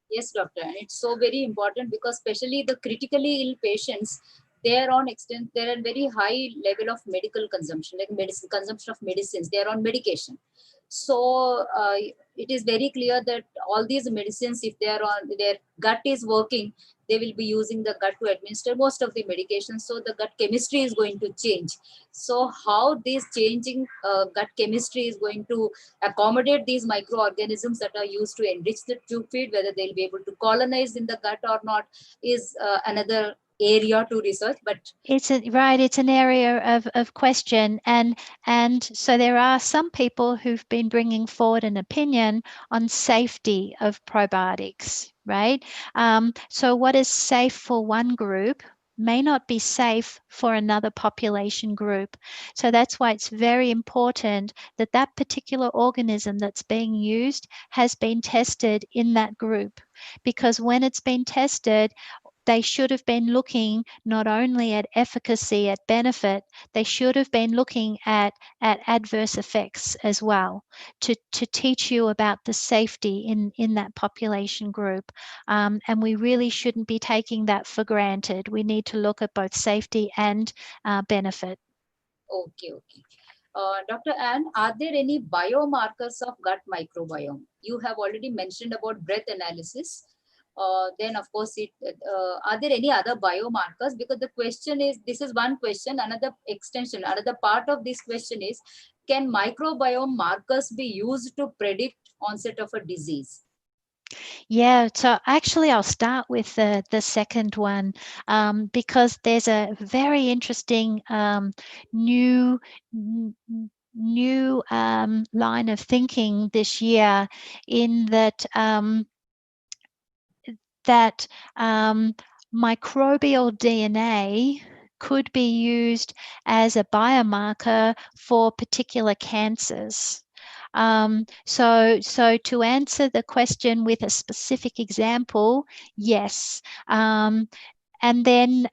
Yes, doctor, and it's so very important because especially the critically ill patients, they're on very high level of medical consumption, like consumption of medicines. They are on medication. So it is very clear that all these medicines, if they are on, their gut is working, they will be using the gut to administer most of the medications. So the gut chemistry is going to change. So how this changing gut chemistry is going to accommodate these microorganisms that are used to enrich the tube feed, whether they'll be able to colonize in the gut or not, is another area to research. But it's an area of question, and so there are some people who've been bringing forward an opinion on safety of probiotics, right? So what is safe for one group may not be safe for another population group. So that's why it's very important that that particular organism that's being used has been tested in that group, because when it's been tested, they should have been looking not only at efficacy, at benefit, they should have been looking at adverse effects as well, to teach you about the safety in that population group. And we really shouldn't be taking that for granted. We need to look at both safety and benefit. okay. Dr. Anne, are there any biomarkers of gut microbiome? You have already mentioned about breath analysis. Then, of course, are there any other biomarkers? Because the question is, this is one question. Another extension, another part of this question is, can microbiome markers be used to predict onset of a disease? Yeah, so actually I'll start with the second one, because there's a very interesting new line of thinking this year, in that microbial DNA could be used as a biomarker for particular cancers. So to answer the question with a specific example, yes. And then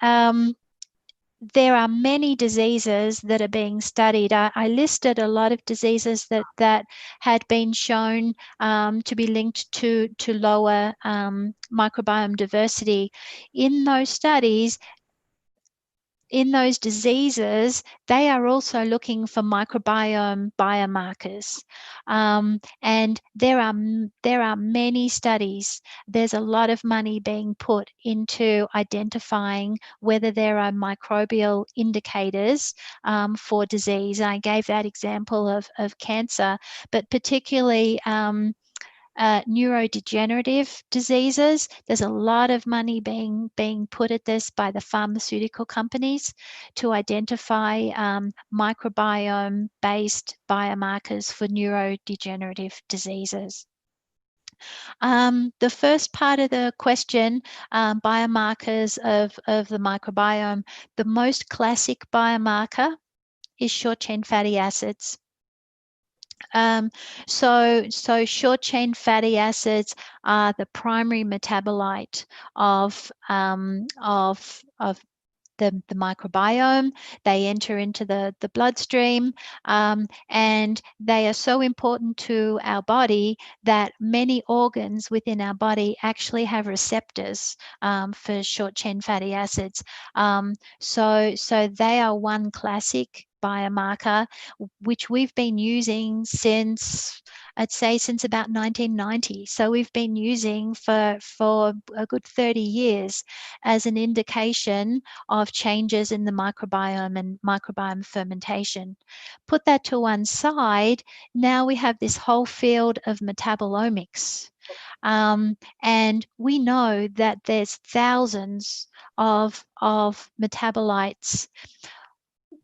there are many diseases that are being studied. I listed a lot of diseases that had been shown to be linked to lower microbiome diversity. In those studies, in those diseases, they are also looking for microbiome biomarkers. And there are many studies. There's a lot of money being put into identifying whether there are microbial indicators for disease. I gave that example of cancer, but particularly neurodegenerative diseases. There's a lot of money being put at this by the pharmaceutical companies to identify microbiome-based biomarkers for neurodegenerative diseases. The first part of the question, biomarkers of the microbiome, the most classic biomarker is short-chain fatty acids. So short chain fatty acids are the primary metabolite of the microbiome. They enter into the bloodstream, and they are so important to our body that many organs within our body actually have receptors for short chain fatty acids. So they are one classic biomarker which we've been using since, I'd say, since about 1990. So we've been using for a good 30 years as an indication of changes in the microbiome and microbiome fermentation. Put that to one side, now we have this whole field of metabolomics. And we know that there's thousands of metabolites.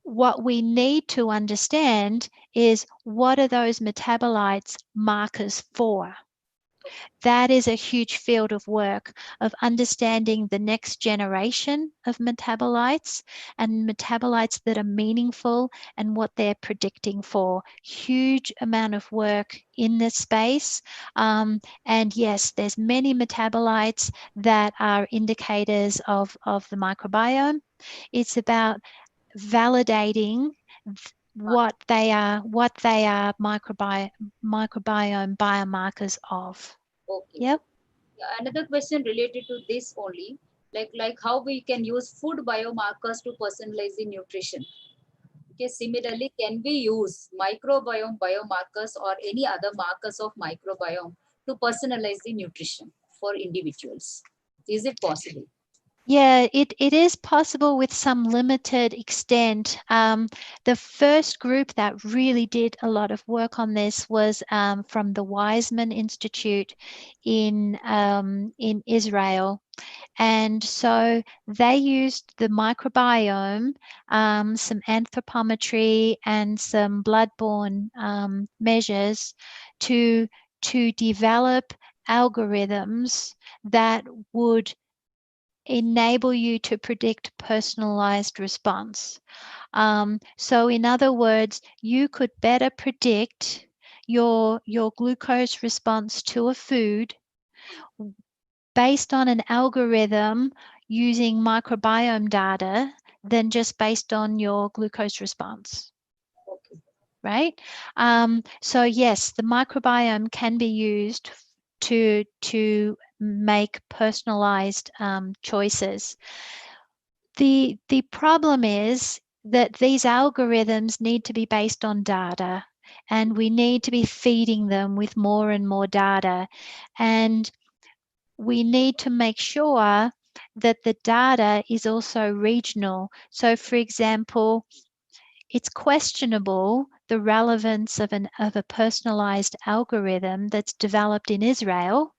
What we need to understand is, what are those metabolites markers for? That is a huge field of work of understanding the next generation of metabolites and metabolites that are meaningful and what they're predicting for. Huge amount of work in this space. And yes, there's many metabolites that are indicators of the microbiome. It's about validating what they are microbiome biomarkers of. Okay. Yep. Another question related to this only, like how we can use food biomarkers to personalize the nutrition. Okay, similarly, can we use microbiome biomarkers or any other markers of microbiome to personalize the nutrition for individuals? Is it possible? Yeah, it is possible with some limited extent. The first group that really did a lot of work on this was from the Weizmann Institute in Israel. And so they used the microbiome, some anthropometry and some bloodborne measures to develop algorithms that would enable you to predict personalized response. So in other words, you could better predict your glucose response to a food based on an algorithm using microbiome data than just based on your glucose response. Okay. Right? So yes, the microbiome can be used to make personalized choices. The problem is that these algorithms need to be based on data, and we need to be feeding them with more and more data. And we need to make sure that the data is also regional. So for example, it's questionable the relevance of a personalized algorithm that's developed in Israel,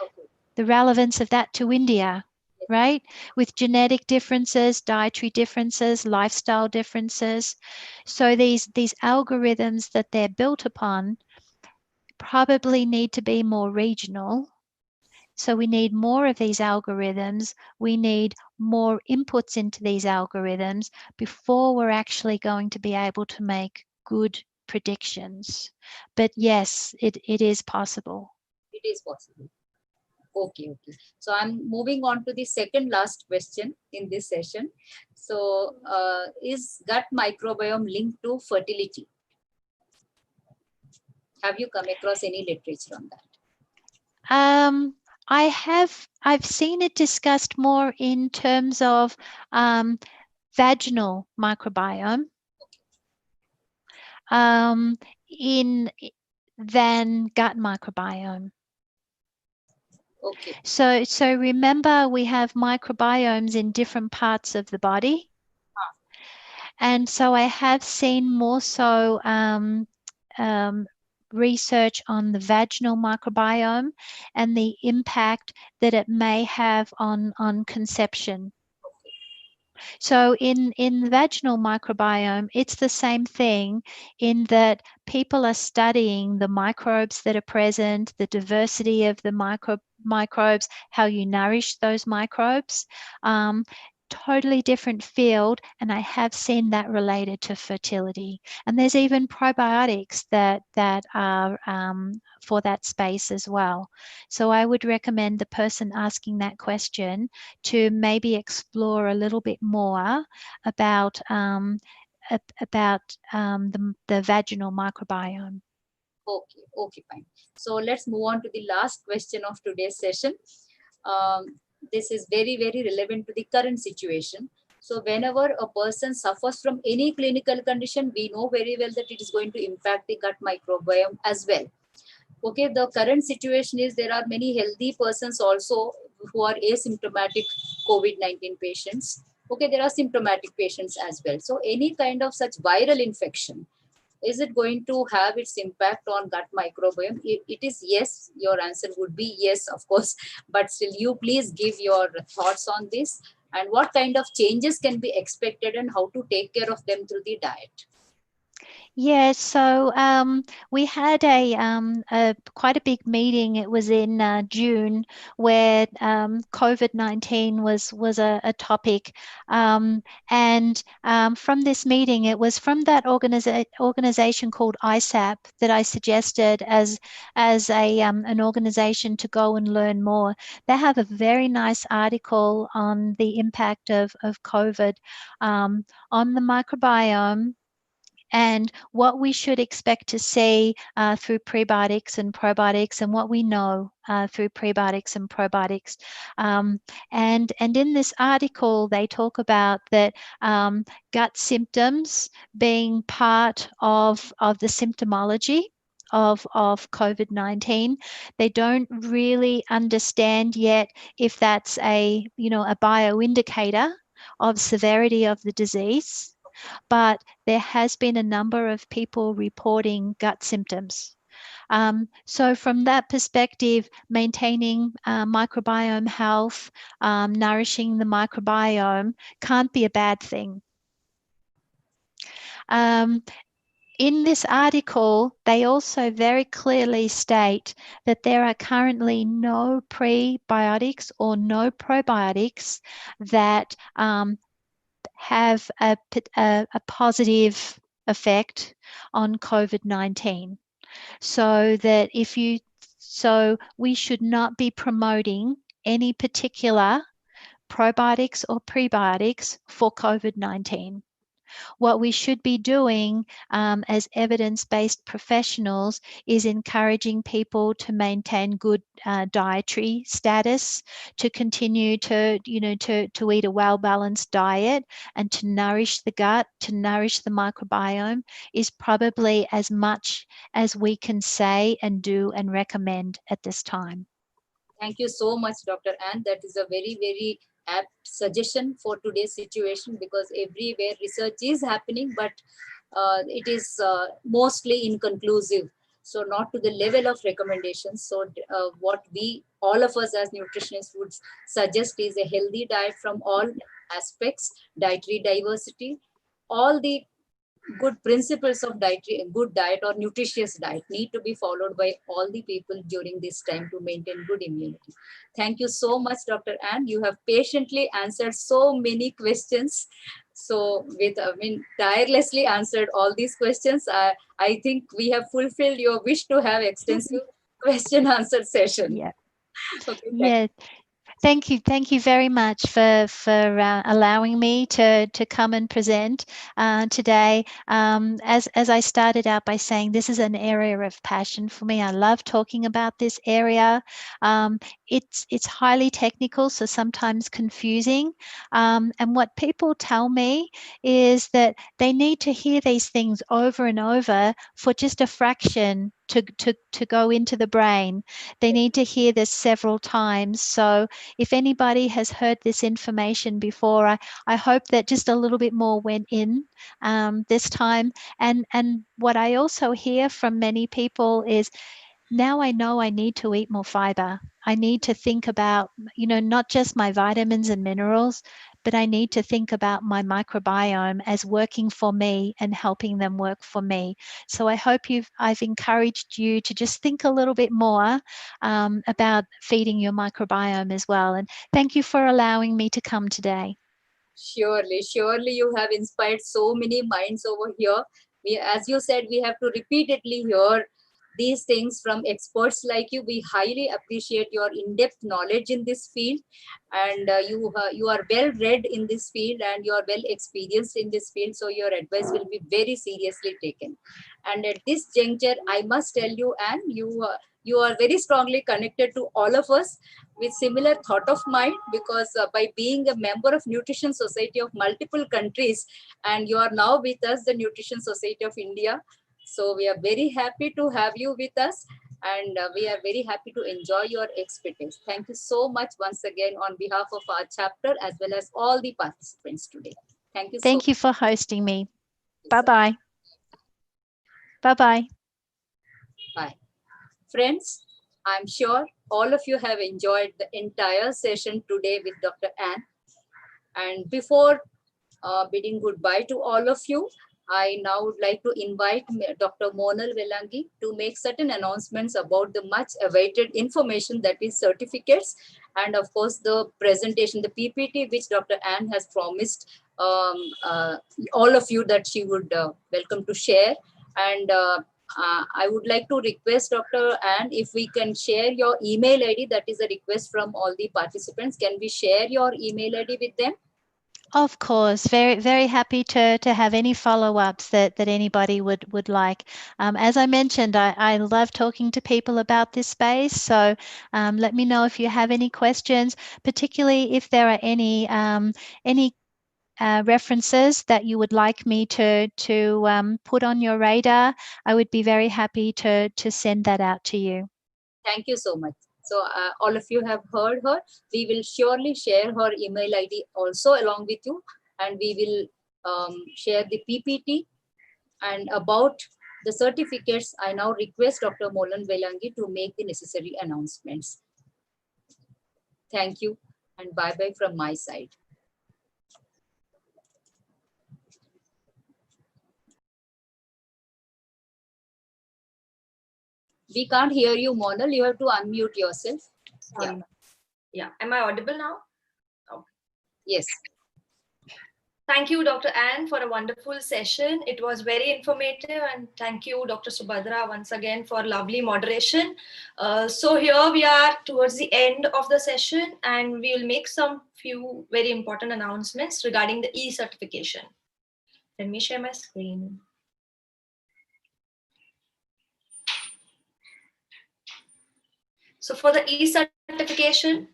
Okay. the relevance of that to India, right? With genetic differences, dietary differences, lifestyle differences. So these algorithms that they're built upon probably need to be more regional. So we need more of these algorithms. We need more inputs into these algorithms before we're actually going to be able to make good predictions. But yes, it is possible. It is possible. Okay. So I'm moving on to the second last question in this session. So is gut microbiome linked to fertility? Have you come across any literature on that? I've seen it discussed more in terms of vaginal microbiome than gut microbiome. Okay. So remember, we have microbiomes in different parts of the body. And so I have seen more so research on the vaginal microbiome and the impact that it may have on conception. So in the vaginal microbiome, it's the same thing in that people are studying the microbes that are present, the diversity of the microbes, how you nourish those microbes. totally different field, and I have seen that related to fertility. And there's even probiotics that are for that space as well. So I would recommend the person asking that question to maybe explore a little bit more about the vaginal microbiome. Okay, okay, fine. So let's move on to the last question of today's session. This is very, very relevant to the current situation. So whenever a person suffers from any clinical condition, we know very well that it is going to impact the gut microbiome as well. Okay, the current situation is there are many healthy persons also who are asymptomatic COVID-19 patients. Okay, there are symptomatic patients as well. So any kind of such viral infection, is it going to have its impact on gut microbiome? It is yes. Your answer would be yes, of course. But still, you please give your thoughts on this and what kind of changes can be expected and how to take care of them through the diet. Yeah, so we had a quite a big meeting. It was in June, where COVID-19 was a topic, and from this meeting, it was from that organization called ISAP that I suggested as an organization to go and learn more. They have a very nice article on the impact of COVID on the microbiome, and what we should expect to see through prebiotics and probiotics, and what we know through prebiotics and probiotics. And in this article, they talk about that gut symptoms being part of the symptomology of COVID-19. They don't really understand yet if that's a bioindicator of severity of the disease, but there has been a number of people reporting gut symptoms. So from that perspective, maintaining microbiome health, nourishing the microbiome can't be a bad thing. In this article, they also very clearly state that there are currently no prebiotics or no probiotics that have a positive effect on COVID-19. So we should not be promoting any particular probiotics or prebiotics for COVID-19. What we should be doing as evidence-based professionals is encouraging people to maintain good dietary status, to continue to eat a well-balanced diet, and to nourish the gut, to nourish the microbiome is probably as much as we can say and do and recommend at this time. Thank you so much, Dr. Ann. That is a very, very apt suggestion for today's situation, because everywhere research is happening, but it is mostly inconclusive. So not to the level of recommendations. So what we, all of us as nutritionists, would suggest is a healthy diet from all aspects, dietary diversity, all the good principles of dietary, good diet or nutritious diet need to be followed by all the people during this time to maintain good immunity. Thank you so much, Dr. Ann. You have patiently answered so many questions. So tirelessly answered all these questions. I think we have fulfilled your wish to have extensive question answer session. Yeah. Okay, yeah. Thank you very much for allowing me to come and present today. As I started out by saying, this is an area of passion for me. I love talking about this area. It's highly technical, so sometimes confusing. And what people tell me is that they need to hear these things over and over for just a fraction to go into the brain. They need to hear this several times. So if anybody has heard this information before, I hope that just a little bit more went in this time. And what I also hear from many people is, now I know I need to eat more fiber. I need to think about, not just my vitamins and minerals, but I need to think about my microbiome as working for me and helping them work for me. So I hope I've encouraged you to just think a little bit more about feeding your microbiome as well. And thank you for allowing me to come today. Surely, surely you have inspired so many minds over here. As you said, we have to repeatedly hear these things from experts like you. We highly appreciate your in-depth knowledge in this field, and you are well read in this field, and you are well experienced in this field. So your advice will be very seriously taken. And at this juncture, I must tell you, Anne, you are very strongly connected to all of us with similar thought of mind, because by being a member of Nutrition Society of multiple countries, and you are now with us, the Nutrition Society of India. So we are very happy to have you with us, and we are very happy to enjoy your expertise. Thank you so much once again on behalf of our chapter as well as all the participants today. Thank you. Thank you for hosting me. Bye-bye. Bye-bye. Bye. Friends, I'm sure all of you have enjoyed the entire session today with Dr. Anne. And before bidding goodbye to all of you, I now would like to invite Dr. Monal Velangi to make certain announcements about the much awaited information, that is certificates, and of course the presentation, the PPT, which Dr. Anne has promised all of you that she would welcome to share. And I would like to request Dr. Anne, if we can share your email ID. That is a request from all the participants. Can we share your email ID with them? Of course, very, very happy to have any follow-ups that anybody would like. As I mentioned, I love talking to people about this space. So let me know if you have any questions, particularly if there are any references that you would like me to put on your radar. I would be very happy to send that out to you. Thank you so much. So all of you have heard her. We will surely share her email ID also along with you, and we will share the PPT. And about the certificates, I now request Dr. Monal Velangi to make the necessary announcements. Thank you, and bye-bye from my side. We can't hear you, Monal. You have to unmute yourself. Yeah. Am I audible now? Oh. Yes. Thank you, Dr. Anne, for a wonderful session. It was very informative, and thank you, Dr. Subhadra, once again for lovely moderation. So here we are towards the end of the session, and we will make some few very important announcements regarding the e-certification. Let me share my screen. So for the e-certification,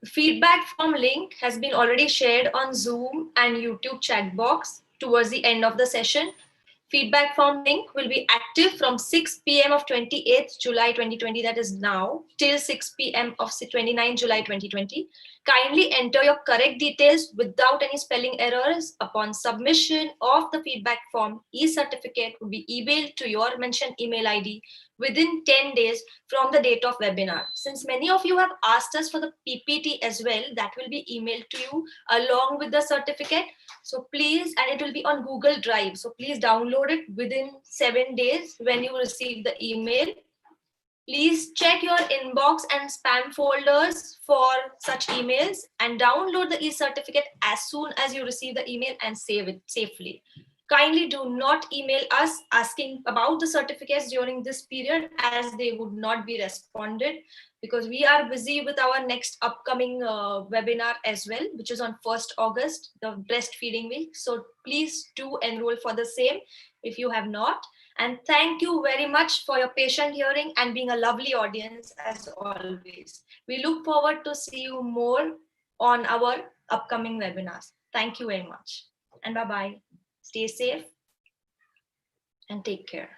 feedback form link has been already shared on Zoom and YouTube chat box towards the end of the session. Feedback form link will be active from 6 p.m. of 28th July 2020, that is now, till 6 p.m. of 29 July 2020. Kindly enter your correct details without any spelling errors. Upon submission of the feedback form, e-certificate will be emailed to your mentioned email ID within 10 days from the date of webinar. Since many of you have asked us for the PPT as well, that will be emailed to you along with the certificate. So please, and it will be on Google Drive. So please download it within 7 days when you receive the email. Please check your inbox and spam folders for such emails, and download the e-certificate as soon as you receive the email and save it safely. Kindly do not email us asking about the certificates during this period, as they would not be responded, because we are busy with our next upcoming webinar as well, which is on 1st August, the breastfeeding week. So please do enroll for the same if you have not. And thank you very much for your patient hearing and being a lovely audience as always. We look forward to see you more on our upcoming webinars. Thank you very much, and bye-bye. Stay safe and take care.